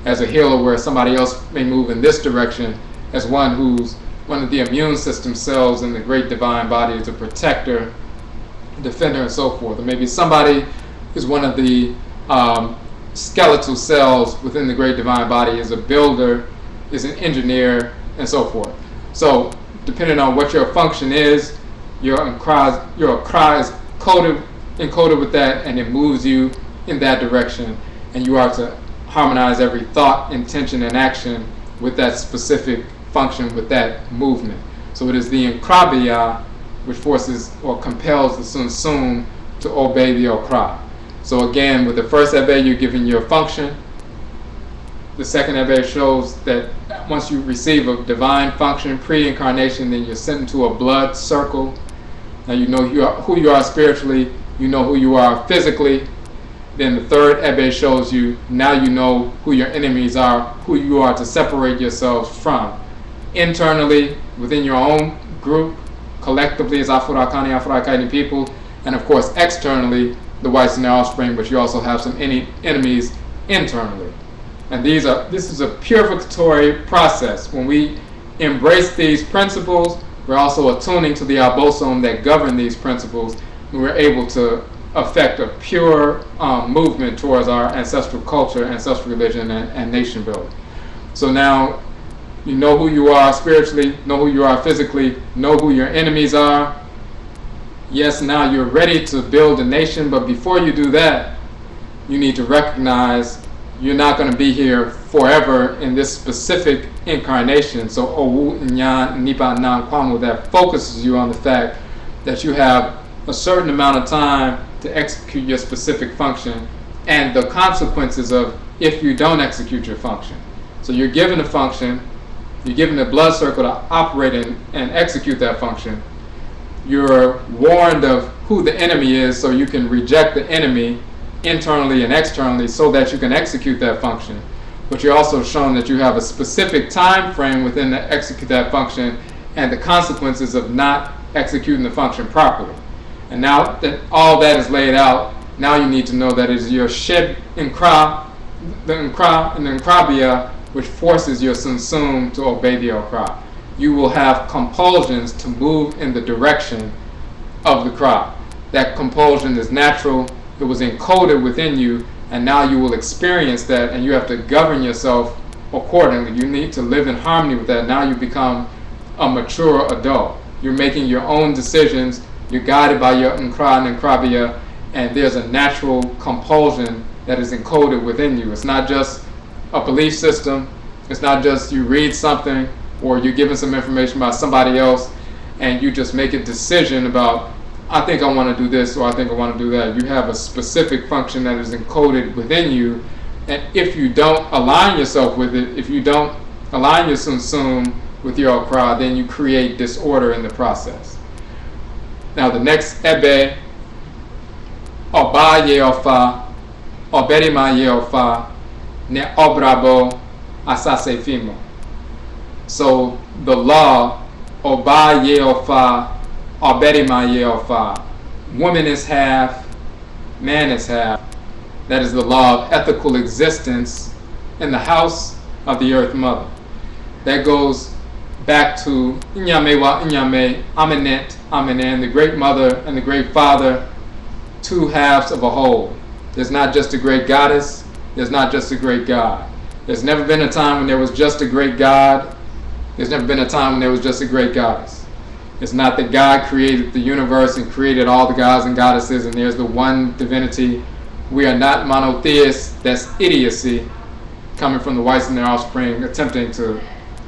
as a healer, where somebody else may move in this direction as one who's one of the immune system cells in the great divine body, is a protector, defender, and so forth. Or maybe somebody is one of the skeletal cells within the great divine body, is a builder, is an engineer, and so forth. So depending on what your function is, your Kra is encoded with that, and it moves you in that direction, and you are to harmonize every thought, intention, and action with that specific function, with that movement. So it is the Nkrabeya which forces or compels the Sun Sun to obey the Okra. So again, with the first Ebe, you're given your function. The second Ebe shows that once you receive a divine function, pre-incarnation, then you're sent into a blood circle. Now you know who you are spiritually, you know who you are physically. Then the third Ebe shows you, now you know who your enemies are, who you are to separate yourselves from. Internally, within your own group, collectively as Afurakani, Afuraitkaitnut people, and of course externally, the whites and their offspring, but you also have some enemies internally. And this is a purificatory process. When we embrace these principles, we're also attuning to the Abosone that govern these principles, and we're able to affect a pure movement towards our ancestral culture, ancestral religion, and nation building. So now you know who you are spiritually, know who you are physically, know who your enemies are. Yes, now you're ready to build a nation, but before you do that, you need to recognize you're not going to be here forever in this specific incarnation. So owu nyan nipa nan kwamu, that focuses you on the fact that you have a certain amount of time to execute your specific function and the consequences of if you don't execute your function. So you're given a function, you're given a blood circle to operate and execute that function. You're warned of who the enemy is so you can reject the enemy internally and externally so that you can execute that function. But you're also shown that you have a specific time frame within to execute that function and the consequences of not executing the function properly. And now that all that is laid out, now you need to know that it is your shed inkra, the inkra and the inkrabia, which forces your sunsum to obey the okra. You will have compulsions to move in the direction of the crop. That compulsion is natural, it was encoded within you, and now you will experience that, and you have to govern yourself accordingly. You need to live in harmony with that. Now you become a mature adult. You're making your own decisions, you're guided by your nkra and nkrabia, and there's a natural compulsion that is encoded within you. It's not just a belief system, it's not just you read something or you're given some information about somebody else and you just make a decision about, I think I want to do this or I think I want to do that. You have a specific function that is encoded within you, and if you don't align yourself with it, if you don't align your sunsum with your okra, then you create disorder in the process. Now the next ebe, oba yeofa, oberima yeofa, ne obrabo asase fimo. So the law, oba yeofa, oberima yeofa, woman is half, man is half. That is the law of ethical existence in the house of the earth mother. That goes back to Inyame wa Inyame, Amenet, Amanen, the great mother and the great father, two halves of a whole. There's not just a great goddess, there's not just a great God. There's never been a time when there was just a great God. There's never been a time when there was just a great goddess. It's not that God created the universe and created all the gods and goddesses and there's the one divinity. We are not monotheists. That's idiocy coming from the whites and their offspring, attempting to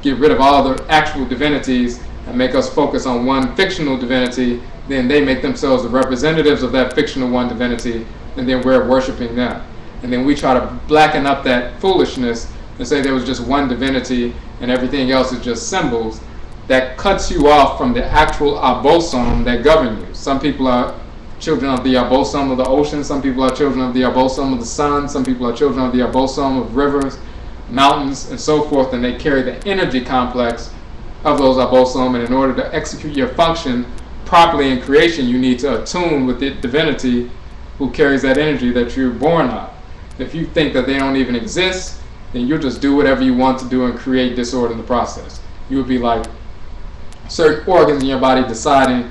get rid of all the actual divinities and make us focus on one fictional divinity. Then they make themselves the representatives of that fictional one divinity, and then we're worshiping them. And then we try to blacken up that foolishness and say there was just one divinity and everything else is just symbols. That cuts you off from the actual Abosone that govern you. Some people are children of the Abosome of the ocean, some people are children of the Abosome of the sun, some people are children of the Abosome of rivers, mountains, and so forth, and they carry the energy complex of those Abosome, and in order to execute your function properly in creation, you need to attune with the divinity who carries that energy that you're born of. If you think that they don't even exist, then you'll just do whatever you want to do and create disorder in the process. You would be like certain organs in your body deciding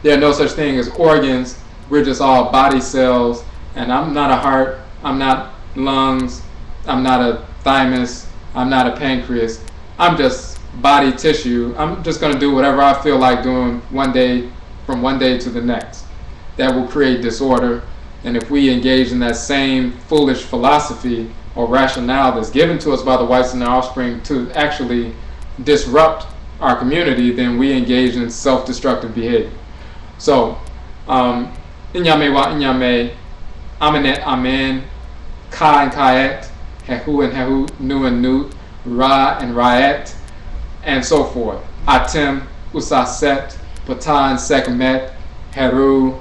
there are no such thing as organs, we're just all body cells, and I'm not a heart, I'm not lungs, I'm not a thymus, I'm not a pancreas, I'm just body tissue. I'm just going to do whatever I feel like doing one day, from one day to the next. That will create disorder. And if we engage in that same foolish philosophy or rationale that's given to us by the whites and their offspring to actually disrupt our community, then we engage in self-destructive behavior. So, Inyame wa Inyame, Amenet Amen, Ka and Kayet, Hehu and Hehu, Nu and Nut, Ra and Raet, and so forth. Atem, Usaset, Ptah and Sekmet, Heru,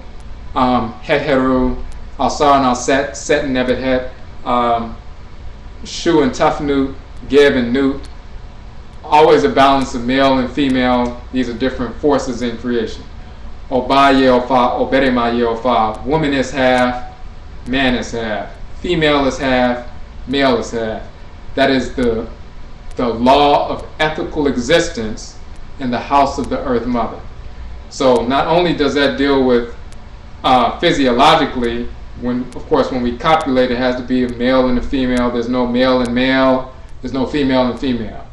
Het Heru, Alsar and Alset, Set and Nebet Het, Shu and Tufnut, Geb and Nut. Always a balance of male and female. These are different forces in creation. Oba Yeofa, Oberema Yeofa. Woman is half, man is half. Female is half, male is half. That is the law of ethical existence in the house of the earth mother. So not only does that deal with physiologically, when we copulate, it has to be a male and a female. There's no male and male, there's no female and female.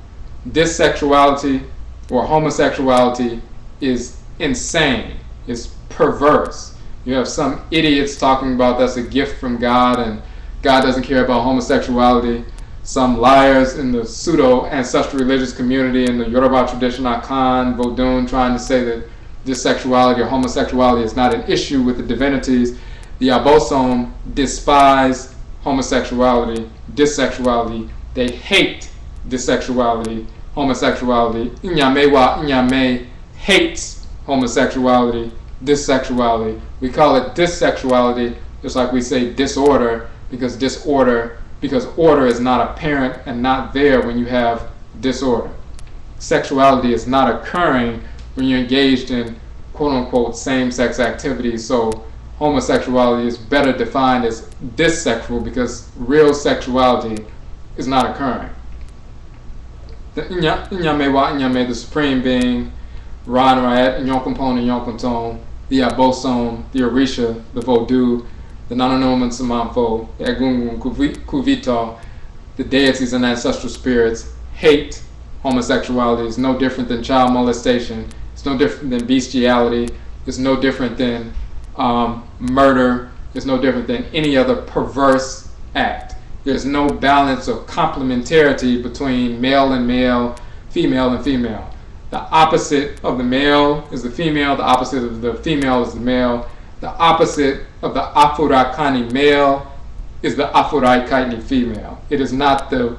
Dissexuality or homosexuality is insane, is perverse. You have some idiots talking about that's a gift from God and God doesn't care about homosexuality. Some liars in the pseudo-ancestral religious community in the Yoruba tradition, Akhan, Vodun, trying to say that this sexuality or homosexuality is not an issue with the divinities. The Abosone despise homosexuality, dissexuality. They hate dissexuality, homosexuality. Inyame hates homosexuality, dissexuality. We call it dissexuality, just like we say disorder, because order is not apparent and not there when you have disorder. Sexuality is not occurring when you're engaged in quote-unquote same-sex activities. So homosexuality is better defined as dissexual because real sexuality is not occurring. The Inyame, the Supreme Being, Ra and Ra'et, Yonkampon and Yonkanton, the Abosone, the Orisha, the Vodou, the Nanasom and Samanfo, the Egungun, Kuvito, the deities and ancestral spirits hate homosexuality. It's no different than child molestation. It's no different than bestiality. It's no different than murder. It's no different than any other perverse act. There's no balance or complementarity between male and male, female and female. The opposite of the male is the female. The opposite of the female is the male. The opposite of the Afurakani male is the Afuraitkaitnit female. It is not the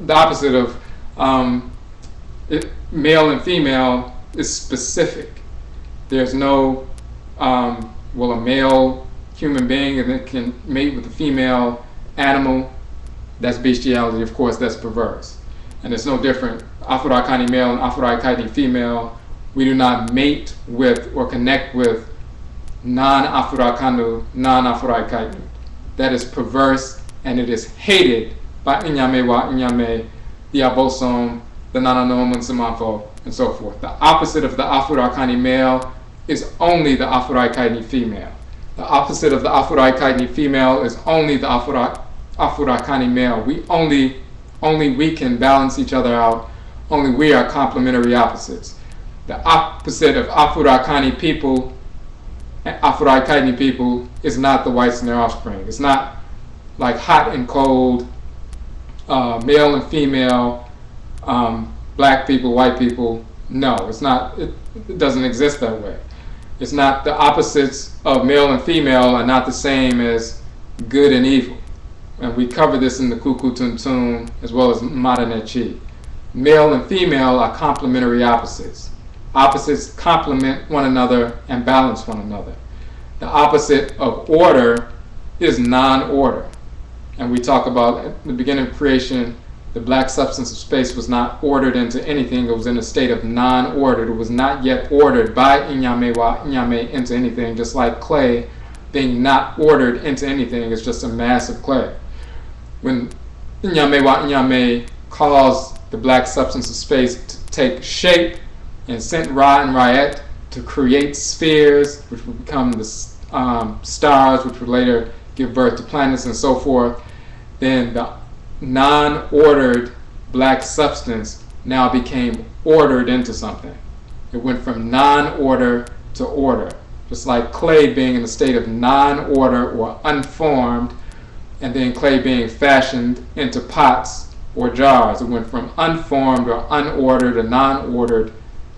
opposite of male and female is specific. There's no a male human being and it can mate with a female animal. That's bestiality, of course. That's perverse, and it's no different. Afurakani male and Afuraitkaitnit female. We do not mate with or connect with non-Afurakanu, non-Afuraitkaitnut. That is perverse, and it is hated by Inyame, the Abosone, the Nanasom and Samanfo, and so forth. The opposite of the Afurakani male is only the Afuraitkaitnit female. The opposite of the Afuraitkaitnit female is only the Afurakani male. Only we can balance each other out. Only we are complementary opposites. The opposite of Afurakani people, Afuraitkaitnit people, is not the whites and their offspring. It's not like hot and cold, male and female, black people, white people. No, it's not. It doesn't exist that way. It's not. The opposites of male and female are not the same as good and evil. And we cover this in the Kuku Tuntun as well as Madanechi. Male and female are complementary opposites. Opposites complement one another and balance one another. The opposite of order is non-order. And we talk about at the beginning of creation, the black substance of space was not ordered into anything. It was in a state of non-ordered. It was not yet ordered by Inyame into anything, just like clay being not ordered into anything is just a mass of clay. When Inyame caused the black substance of space to take shape and sent Ra and Ra'et to create spheres, which would become the stars, which would later give birth to planets and so forth, then the non-ordered black substance now became ordered into something. It went from non-order to order. Just like clay being in a state of non-order or unformed, and then clay being fashioned into pots or jars. It went from unformed or unordered or non-ordered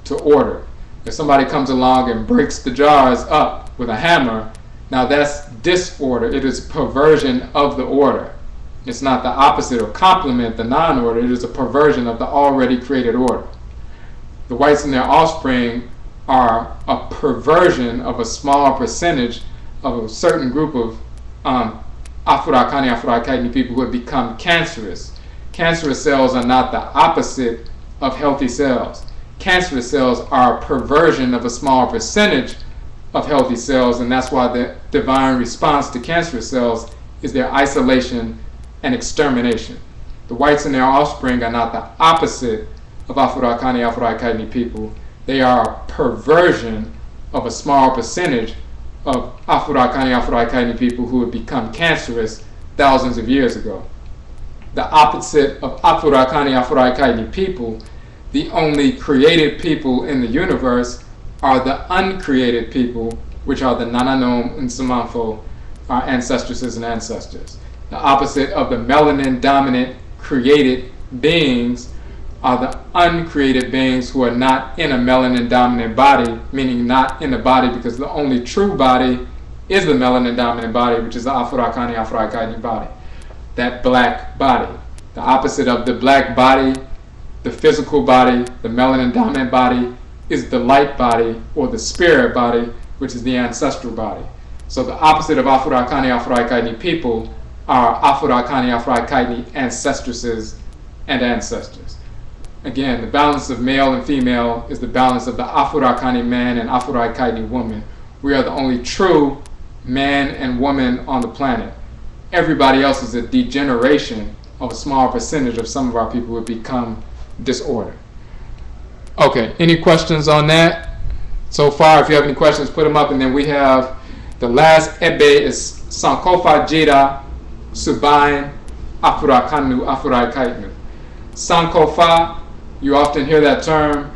to order. If somebody comes along and breaks the jars up with a hammer, now that's disorder. It is perversion of the order. It's not the opposite or complement the non-order. It is a perversion of the already created order. The whites and their offspring are a perversion of a small percentage of a certain group of Afurakani, Afuraitkaitnit people who have become cancerous. Cancerous cells are not the opposite of healthy cells. Cancerous cells are a perversion of a small percentage of healthy cells, and that's why the divine response to cancerous cells is their isolation and extermination. The whites and their offspring are not the opposite of Afurakani, Afuraitkaitnit people. They are a perversion of a small percentage of Afurakani, Afuraitkaitnit people who have become cancerous thousands of years ago. The opposite of Afurakani, Afuraitkaitnit people, the only created people in the universe, are the uncreated people, which are the Nanasom and Samanfo, our ancestresses and ancestors. The opposite of the melanin dominant created beings are the uncreated beings who are not in a melanin dominant body, meaning not in the body, because the only true body is the melanin dominant body, which is the Afurakani, Afuraitkaitnut body, that black body. The opposite of the black body, the physical body, the melanin dominant body, is the light body or the spirit body, which is the ancestral body. So the opposite of Afurakani, Afuraitkaitnut people are Afurakani, Afuraitkaitnut ancestresses and ancestors. Again, the balance of male and female is the balance of the Afurakani man and Afuraitkaitnut woman. We are the only true man and woman on the planet. Everybody else is a degeneration of a small percentage of some of our people who have become disordered. Okay, any questions on that so far? If you have any questions, put them up. And then we have the last ebe is Sankofa Jeta Subain Afurakanu Afuraitkaitnut. Sankofa, you often hear that term.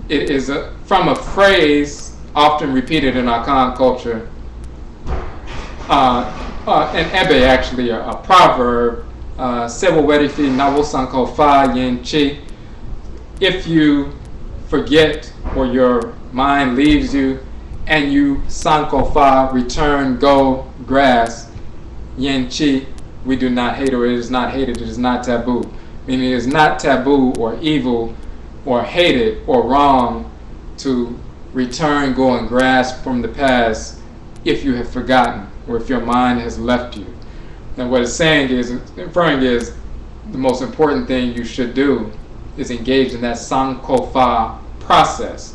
It is from a phrase often repeated in Akhan culture. An ebe, actually, a proverb. Sewo werifi nawo sankofa yenchi. If you forget or your mind leaves you and you sankofa, return, go, grass, yenchi, we do not hate, or it is not hated, it is not taboo. Meaning it is not taboo or evil or hated or wrong to return, go, and grasp from the past if you have forgotten or if your mind has left you. And what it's saying is, inferring is, the most important thing you should do is engage in that sankofa process.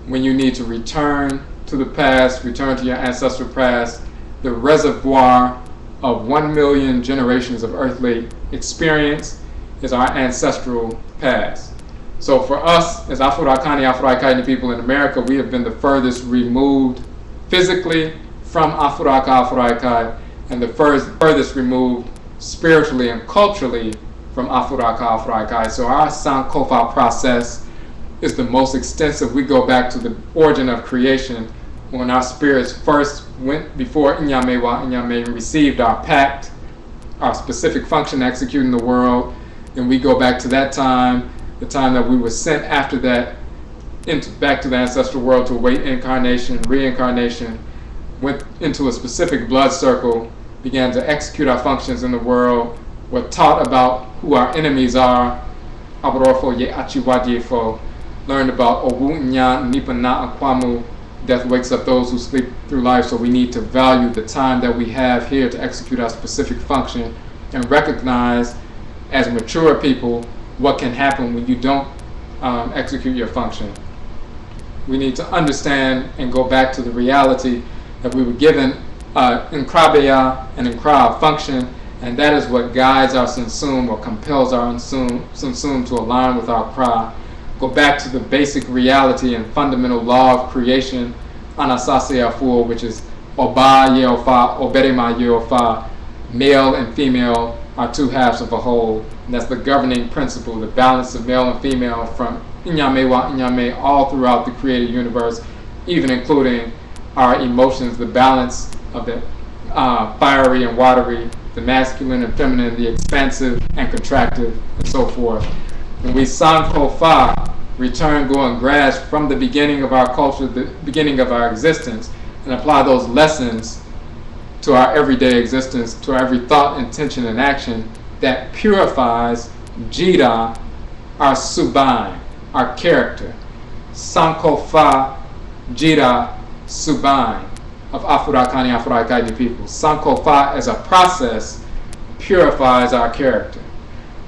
When you need to return to the past, return to your ancestral past, the reservoir of 1 million generations of earthly experience is our ancestral past. So for us, as Afurakani, Afuraitkaitnut people in America, we have been the furthest removed physically from Afuraka, Afuraikai, and the furthest removed spiritually and culturally from Afuraka, Afuraikai. So our Sankofa process is the most extensive. We go back to the origin of creation, when our spirits first went before Inyame received our pact, our specific function to execute in the world. Then we go back to that time, the time that we were sent after that back to the ancestral world to await incarnation, reincarnation, went into a specific blood circle, began to execute our functions in the world, were taught about who our enemies are, Abosone ye achiwadifo, learned about Owunya Nipana Akwamu, death wakes up those who sleep through life. So we need to value the time that we have here to execute our specific function and recognize as mature people what can happen when you don't execute your function. We need to understand and go back to the reality that we were given in Krabeya and in Kra function, and that is what guides our Sunsum or compels our Sunsum to align with our Kra. Go back to the basic reality and fundamental law of creation, Anasasew, which is Oba Yeofa, Oberema Yeofa, male and female are two halves of a whole, and that's the governing principle, the balance of male and female from Inyame wa Inyame all throughout the created universe, even including our emotions, the balance of the fiery and watery, the masculine and feminine, the expansive and contractive, and so forth. When we Sankofa, return, go, and grasp from the beginning of our culture, the beginning of our existence, and apply those lessons to our everyday existence, to our every thought, intention, and action, that purifies Jeta, our Subain, our character. Sankofa Jeta Subain of Afurakani, Afuraitkaitnut people. Sankofa as a process purifies our character.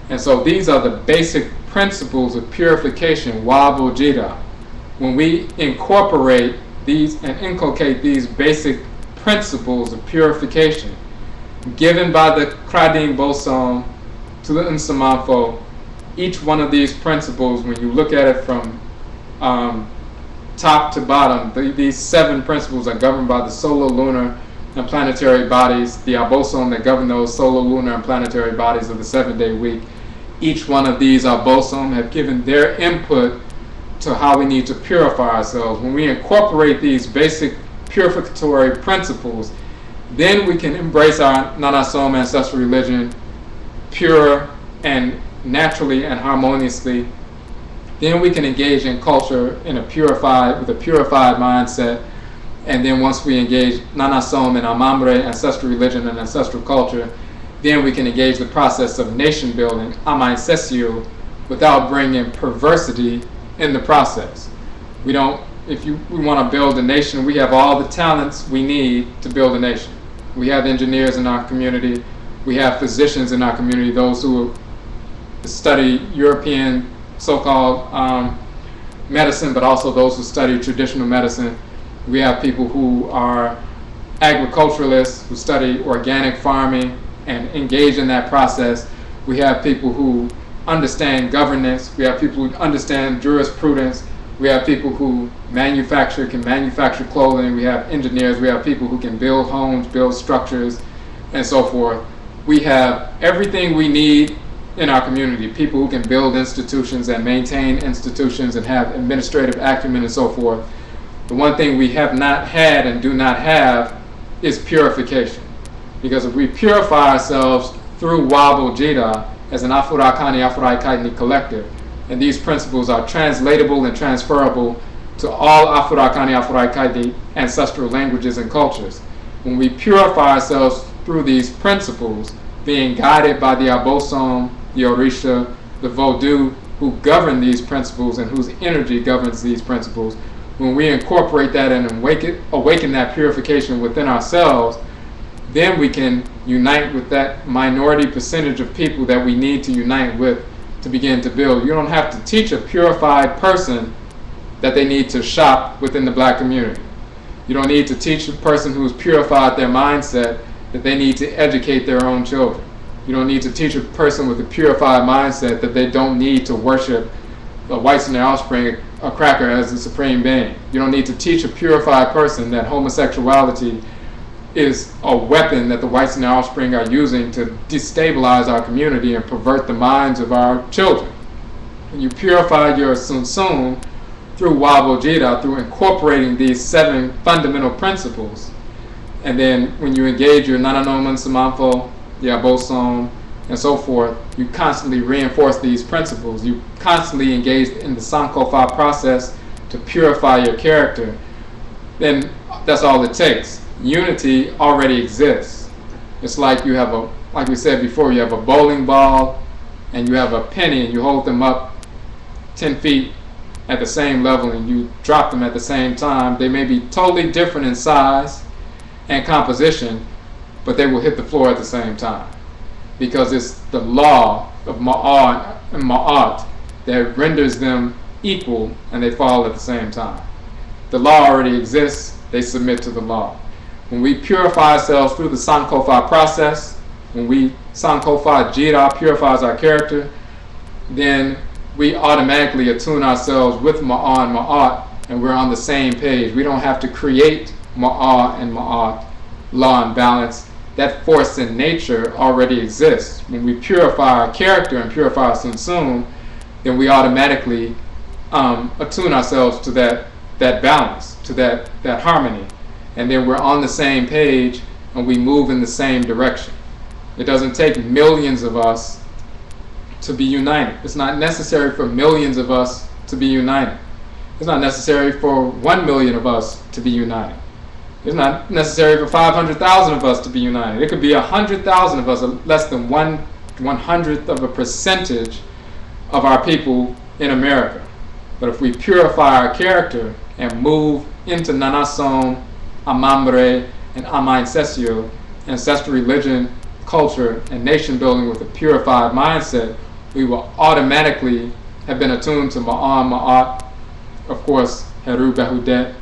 And so these are the basic principles of purification, Wabo Jeta. When we incorporate these and inculcate these basic principles of purification given by the Kadin boson to the Nsaman, each one of these principles, when you look at it from top to bottom, these 7 principles are governed by the solar, lunar, and planetary bodies, the Abosone that govern those solar, lunar, and planetary bodies of the 7-day week. Each one of these Abosone have given their input to how we need to purify ourselves. When we incorporate these basic purificatory principles Then we can embrace our Nanasom ancestral religion pure and naturally and harmoniously. Then we can engage in culture with a purified mindset. And then once we engage Nanasom and Amammere, ancestral religion and ancestral culture, then we can engage the process of nation building, Amansesew, without bringing perversity in the process. We want to build a nation, we have all the talents we need to build a nation. We have engineers in our community, we have physicians in our community, those who study European so-called medicine, but also those who study traditional medicine. We have people who are agriculturalists, who study organic farming and engage in that process. We have people who understand governance. We have people who understand jurisprudence. We have people who can manufacture clothing. We have engineers. We have people who can build homes, build structures, and so forth. We have everything we need in our community. People who can build institutions and maintain institutions and have administrative acumen and so forth. The one thing we have not had and do not have is purification. Because if we purify ourselves through Wabo Jeta as an Afurakani, Afuraitkaitnit collective, and these principles are translatable and transferable to all Afurakani, Afuraitkaitnit ancestral languages and cultures. When we purify ourselves through these principles, being guided by the Abosone, the Orisha, the Vodou, who govern these principles and whose energy governs these principles, when we incorporate that and awaken that purification within ourselves, then we can unite with that minority percentage of people that we need to unite with to begin to build. You don't have to teach a purified person that they need to shop within the black community. You don't need to teach a person who's purified their mindset that they need to educate their own children. You don't need to teach a person with a purified mindset that they don't need to worship the whites and their offspring, a cracker, as the supreme being. You don't need to teach a purified person that homosexuality is a weapon that the whites and their offspring are using to destabilize our community and pervert the minds of our children. When you purify your Sunsun through Wabo Jeta, through incorporating these 7 fundamental principles, and then when you engage your Nanasom, the Abosone, and so forth, you constantly reinforce these principles. You constantly engage in the Sankofa process to purify your character. Then that's all it takes. Unity already exists. It's like you have like we said before, you have a bowling ball and you have a penny and you hold them up 10 feet at the same level and you drop them at the same time. They may be totally different in size and composition, but they will hit the floor at the same time. Because it's the law of Ma'at and Ma'at that renders them equal and they fall at the same time. The law already exists, they submit to the law. When we purify ourselves through the Sankofa process, when we Sankofa Jeta purifies our character, then we automatically attune ourselves with Ma'a and Ma'at, and we're on the same page. We don't have to create Ma'a and Ma'at, law and balance. That force in nature already exists. When we purify our character and purify our Sunsun, then we automatically attune ourselves to that balance, to that harmony. And then we're on the same page and we move in the same direction. It doesn't take millions of us to be united. It's not necessary for millions of us to be united. It's not necessary for 1 million of us to be united. It's not necessary for 500,000 of us to be united. It could be 100,000 of us, less than 1/100th of a percentage of our people in America. But if we purify our character and move into Nanasom, Amammere, and Amansesew, ancestral religion, culture, and nation building with a purified mindset, we will automatically have been attuned to Ma'an Ma'at, of course, Heru Behudet,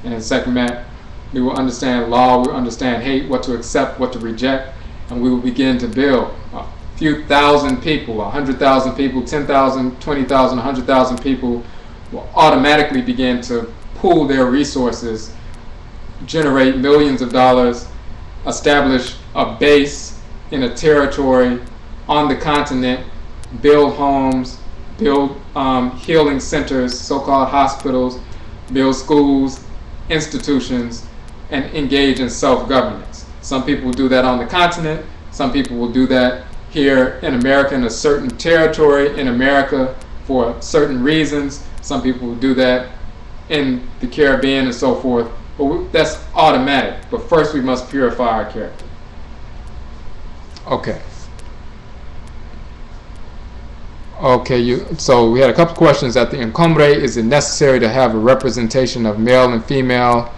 and Sekmet. We will understand law, we will understand hate, what to accept, what to reject, and we will begin to build. A few thousand people, 100,000 people, 10,000, 20,000, 100,000 people will automatically begin to pool their resources, generate millions of dollars, establish a base in a territory on the continent, build homes, build healing centers, so-called hospitals, build schools, institutions, and engage in self-governance. Some people will do that on the continent. Some people will do that here in America in a certain territory in America for certain reasons. Some people will do that in the Caribbean and so forth. But that's automatic. But first we must purify our character. Okay. Okay, so we had a couple questions at the Nkomre. Is it necessary to have a representation of male and female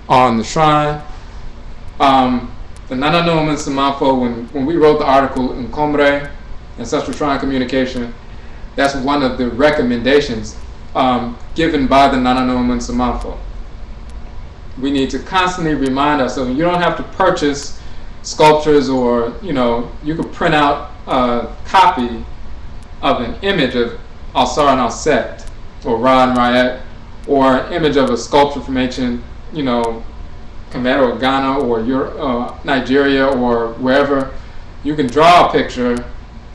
on the shrine? The Nanasom and Nsaman, when we wrote the article Nkomre, Ancestral Shrine Communication, that's one of the recommendations given by the Nanasom and Nsaman. We need to constantly remind ourselves. You don't have to purchase sculptures, or you could print out a copy of an image of Alsar and Alset, or Ra and Rayet, or an image of a sculpture from ancient, Kemet or Ghana or Nigeria or wherever. You can draw a picture,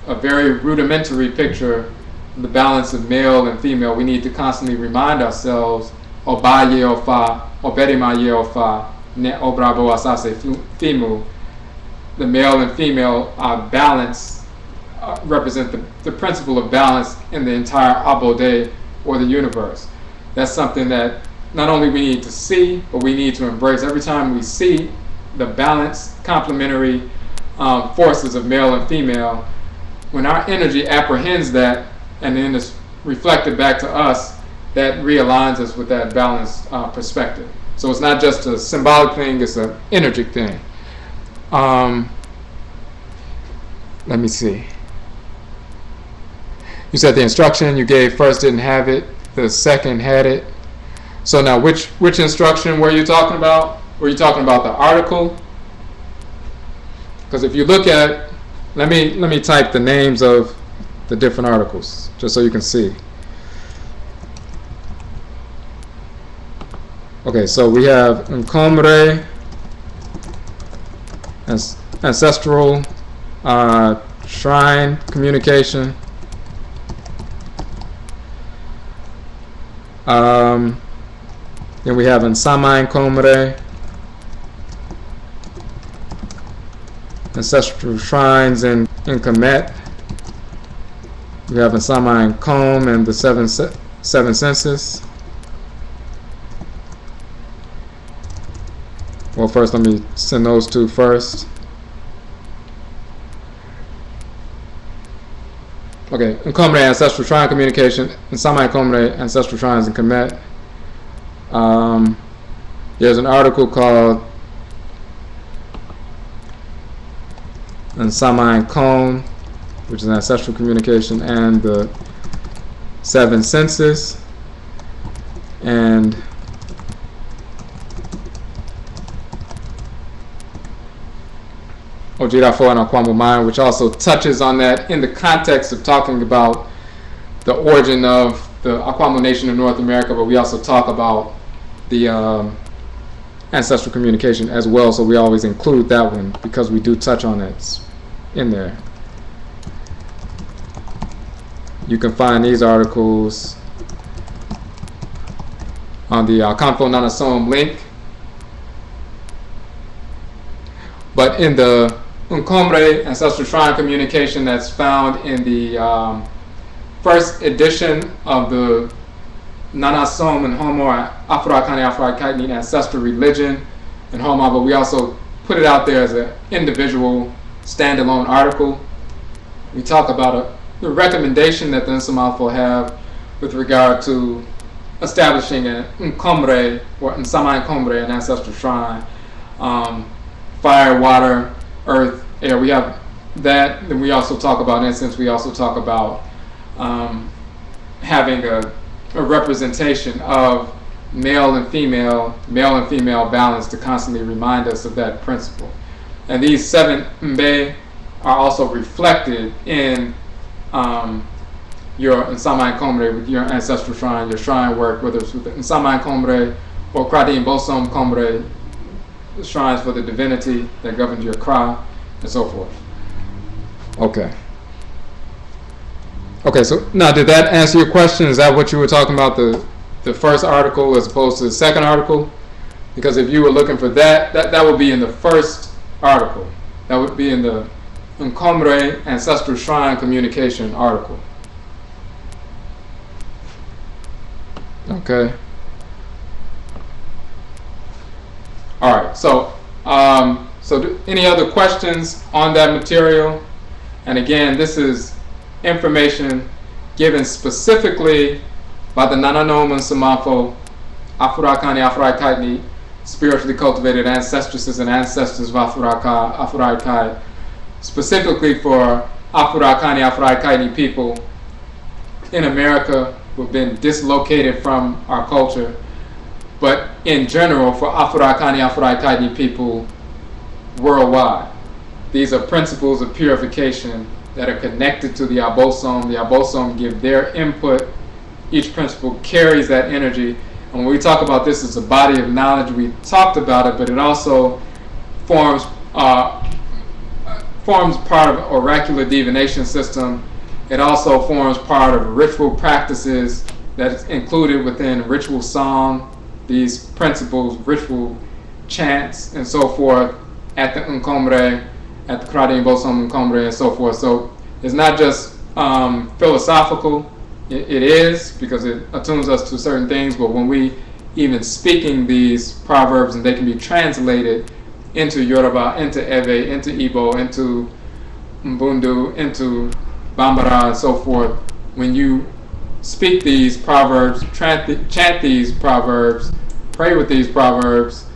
a very rudimentary picture, the balance of male and female. We need to constantly remind ourselves, Oba ye ofa, Oberima ye ofa, Ne obrabo asase fimu. The male and female balance represent the principle of balance in the entire Abode, or the universe. That's something that not only we need to see, but we need to embrace. Every time we see the balanced, complementary forces of male and female, when our energy apprehends that and then is reflected back to us, that realigns us with that balanced perspective. So it's not just a symbolic thing, it's an energetic thing. Let me see. You said the instruction you gave first didn't have it, the second had it. So now which instruction were you talking about? Were you talking about the article? Because if you look at, let me type the names of the different articles, just so you can see. Okay, so we have Nkomre, Ancestral Shrine Communication. Then we have Nsaman Atemmu, Ancestral Shrines in Kemet. We have Nsaman Atemmu and the seven senses. Well, first let me send those two first. Okay, Nkomre, Ancestral Shrine Communication, Nsaman Atemmu, Ancestral Shrines in Kemet. There's an article called Nsaman Atemmu, which is an ancestral communication and the seven senses, and Odwirafo and Akwamu Mind, which also touches on that in the context of talking about the origin of the Akwamu Nation of North America, but we also talk about the ancestral communication as well, so we always include that one because we do touch on it in there. You can find these articles on the Kanfo Nanasom link. But in the Nkomre Ancestral Shrine Communication that's found in the first edition of the Nanasom and Homo, Afurakani, Afuraitkaitnit Ancestral Religion and Homo, but we also put it out there as an individual standalone article. We talk about the recommendation that the Nsaman will have with regard to establishing an Nkomre or Nsaman Atemmu, an ancestral shrine. Fire, water, earth, air. We have that. Then we also talk about incense. We also talk about having a representation of male and female balance to constantly remind us of that principle. And these 7 mbe are also reflected in your Nsaman Atemmu, with your ancestral shrine, your shrine work, whether it's with the Nsaman Atemmu or Kadin Bosom Atemmu, the shrines for the divinity that governs your cry, and so forth. Okay, so now did that answer your question? Is that what you were talking about, the first article as opposed to the second article? Because if you were looking for that would be in the first article. That would be in the Amammere Ancestral Shrine Communication article. Okay. All right. So, any other questions on that material? And again, this is information given specifically by the Nanasom and Samafo, Afurakani, Afuraitkaitnit, spiritually cultivated ancestresses and ancestors of Afuraikai, specifically for Afurakani, Afuraitkaitnit people in America who have been dislocated from our culture, but in general for Afurakani, Afuraitkaitnit people worldwide. These are principles of purification that are connected to the Abosone. The Abosone give their input. Each principle carries that energy. And when we talk about this as a body of knowledge, we talked about it, but it also forms part of oracular divination system. It also forms part of ritual practices that is included within ritual song, these principles, ritual chants, and so forth at the Amammere, at the Kadin Amammere, and so forth. So it's not just philosophical. It is, because it attunes us to certain things, but when we even speaking these proverbs, and they can be translated into Yoruba, into Ewe, into Igbo, into Mbundu, into Bambara, and so forth, when you speak these proverbs, chant these proverbs, pray with these proverbs,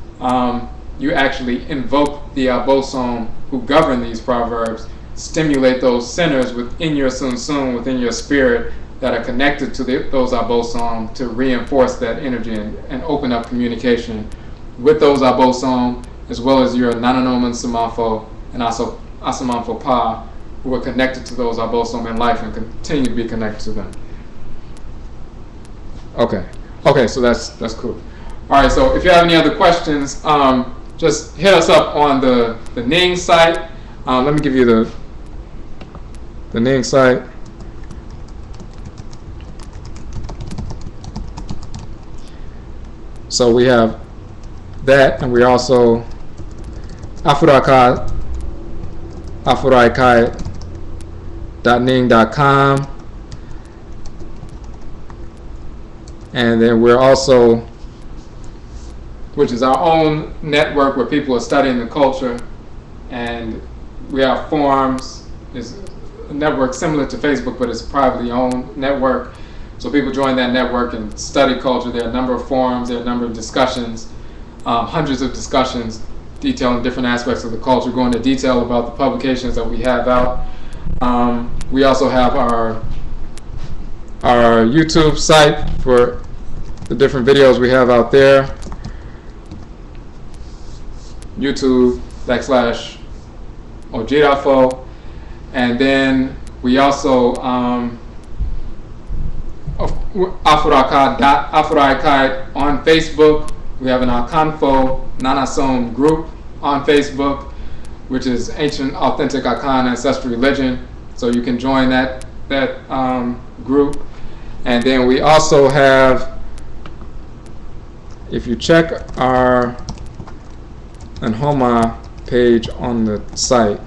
you actually invoke the Abosone who govern these proverbs, stimulate those centers within your sun, within your spirit, that are connected to those Abosone to reinforce that energy and open up communication with those Abosone, as well as your Nanasom and Samafo and also Asamanfo Pa, who are connected to those Abosone in life and continue to be connected to them. Okay, so that's cool. All right, so if you have any other questions, just hit us up on the Ning site. Let me give you the Ning site. So we have that, and we also Afuraitkaitnit.ning.com, and then we're also, which is our own network where people are studying the culture, and we have forums. It's a network similar to Facebook, but it's a privately owned network. So people join that network and study culture. There are a number of forums, there are a number of discussions, hundreds of discussions detailing different aspects of the culture, going into detail about the publications that we have out. We also have our YouTube site for the different videos we have out there. YouTube.com/Odwirafo. And then we also Afuraitkaitnut on Facebook. We have an Akhanfo Nanasom group on Facebook, which is Ancient Authentic Akhan Ancestral Religion. So you can join that group. And then we also have, if you check our Nhoma page on the site.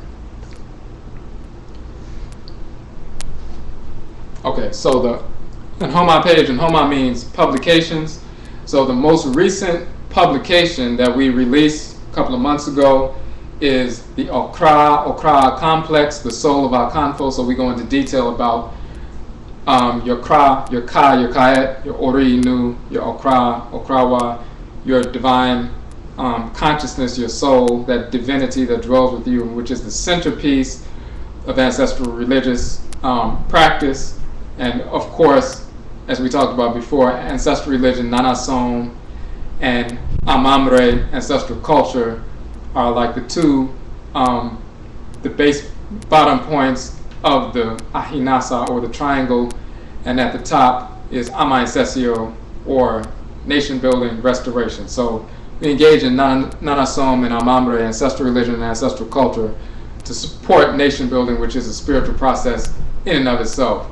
Okay, so the Nhoma page, Nhoma means publications. So the most recent publication that we released a couple of months ago is the Okra complex, the soul of Akhanfo. So we go into detail about your Kra, your Ka, your Kayet, your Ori Inu, your Okra, Okrawa, your divine consciousness, your soul, that divinity that dwells with you, which is the centerpiece of ancestral religious practice. And of course, as we talked about before, ancestral religion, Nanasom, and Amammere, ancestral culture, are like the two, the bottom points of the Ahinasa, or the triangle, and at the top is Amansesew, or nation building restoration. So we engage in Nanasom and Amammere, ancestral religion and ancestral culture, to support nation building, which is a spiritual process in and of itself.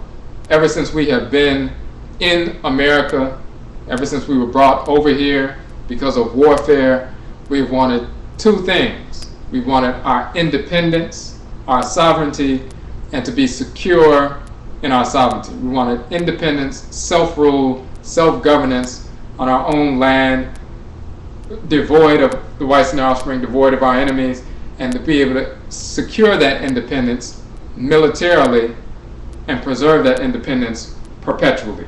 Ever since we have been in America, ever since we were brought over here because of warfare, we've wanted two things. We wanted our independence, our sovereignty, and to be secure in our sovereignty. We wanted independence, self-rule, self-governance on our own land, devoid of the whites and their offspring, devoid of our enemies, and to be able to secure that independence militarily and preserve that independence perpetually.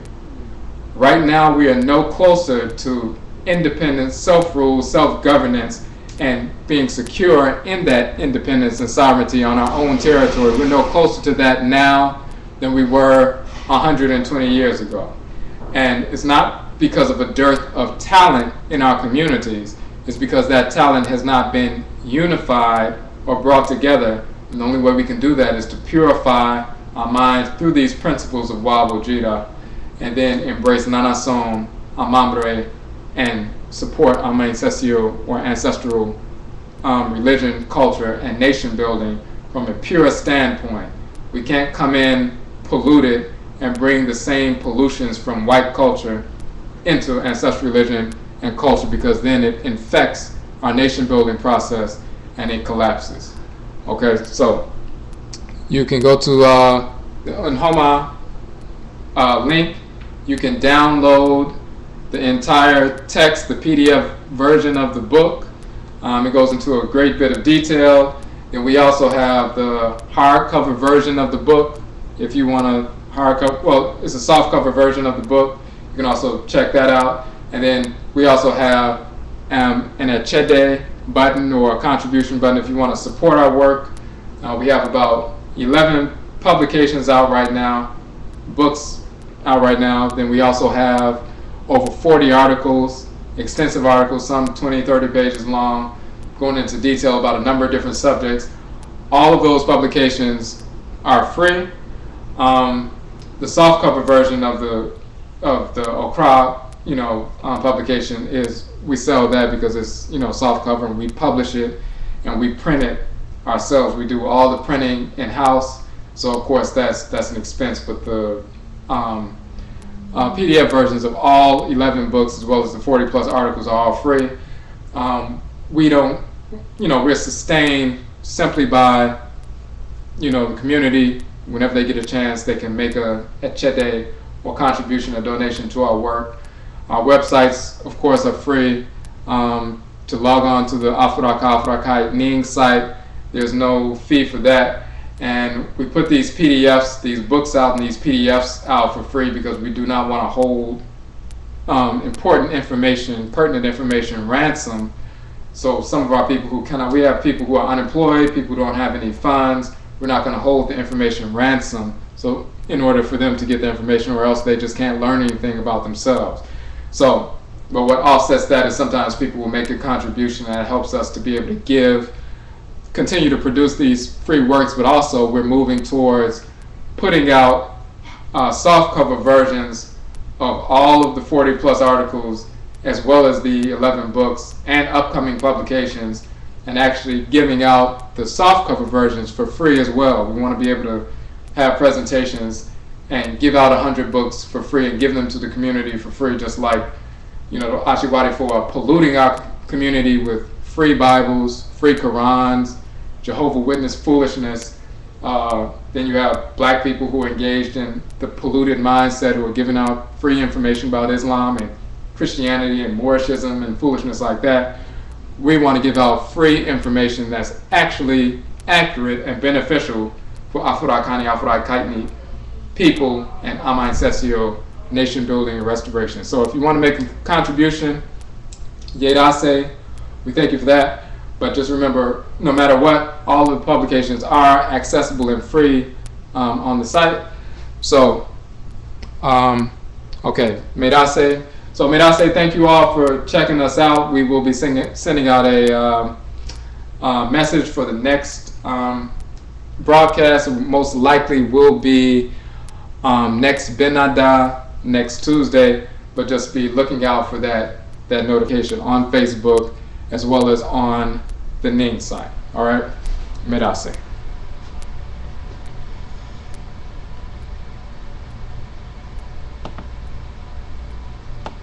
Right now, we are no closer to independence, self-rule, self-governance, and being secure in that independence and sovereignty on our own territory. We're no closer to that now than we were 120 years ago. And it's not because of a dearth of talent in our communities. It's because that talent has not been unified or brought together. And the only way we can do that is to purify our minds through these principles of Wabo, Jeta, and then embrace Nanasom, Amammere, and support Amansesew, or ancestral religion, culture, and nation building from a pure standpoint. We can't come in polluted and bring the same pollutions from white culture into ancestral religion and culture, because then it infects our nation building process and it collapses. Okay, so you can go to the Nhoma link. You can download the entire text, the PDF version of the book. It goes into a great bit of detail. And we also have the hardcover version of the book. If you want a hardcover, well, it's a softcover version of the book. You can also check that out. And then we also have an oh-jee button, or a contribution button, if you want to support our work. We have about 11 publications out right now, books out right now. Then we also have over 40 articles, extensive articles, some 20, 30 pages long, going into detail about a number of different subjects. All of those publications are free. The softcover version of the Okra, publication is, we sell that because it's, softcover, and we publish it and we print it ourselves. We do all the printing in-house, so of course that's an expense. But the PDF versions of all 11 books, as well as the 40 plus articles, are all free. We don't, we're sustained simply by, the community. Whenever they get a chance, they can make a oh-jee or contribution, a donation to our work. Our websites, of course, are free. To log on to the Afuraitkaitnut site, there's no fee for that. And we put these PDFs, these books out, and these PDFs out for free because we do not want to hold important information, pertinent information, ransom. So some of our people who cannot, we have people who are unemployed, people who don't have any funds. We're not going to hold the information ransom, so in order for them to get the information, or else they just can't learn anything about themselves. So, but what offsets that is sometimes people will make a contribution, and it helps us to be able to continue to produce these free works, but also we're moving towards putting out softcover versions of all of the 40 plus articles, as well as the 11 books and upcoming publications, and actually giving out the softcover versions for free as well. We want to be able to have presentations and give out 100 books for free and give them to the community for free, just like, the Odwirafo are polluting our community with free Bibles, free Qurans, Jehovah Witness foolishness. Then you have black people who are engaged in the polluted mindset, who are giving out free information about Islam and Christianity and Moorishism and foolishness like that. We want to give out free information that's actually accurate and beneficial for Afurakani, Afuraitkaitnit people, and Amansesew nation building and restoration. So if you want to make a contribution, Jeta, we thank you for that. But just remember, no matter what, all the publications are accessible and free on the site. So, okay, Medase. So Medase, thank you all for checking us out. We will be sending out a message for the next broadcast. Most likely will be next Benada, next Tuesday, but just be looking out for that notification on Facebook as well as on the Ning site. All right, Medase.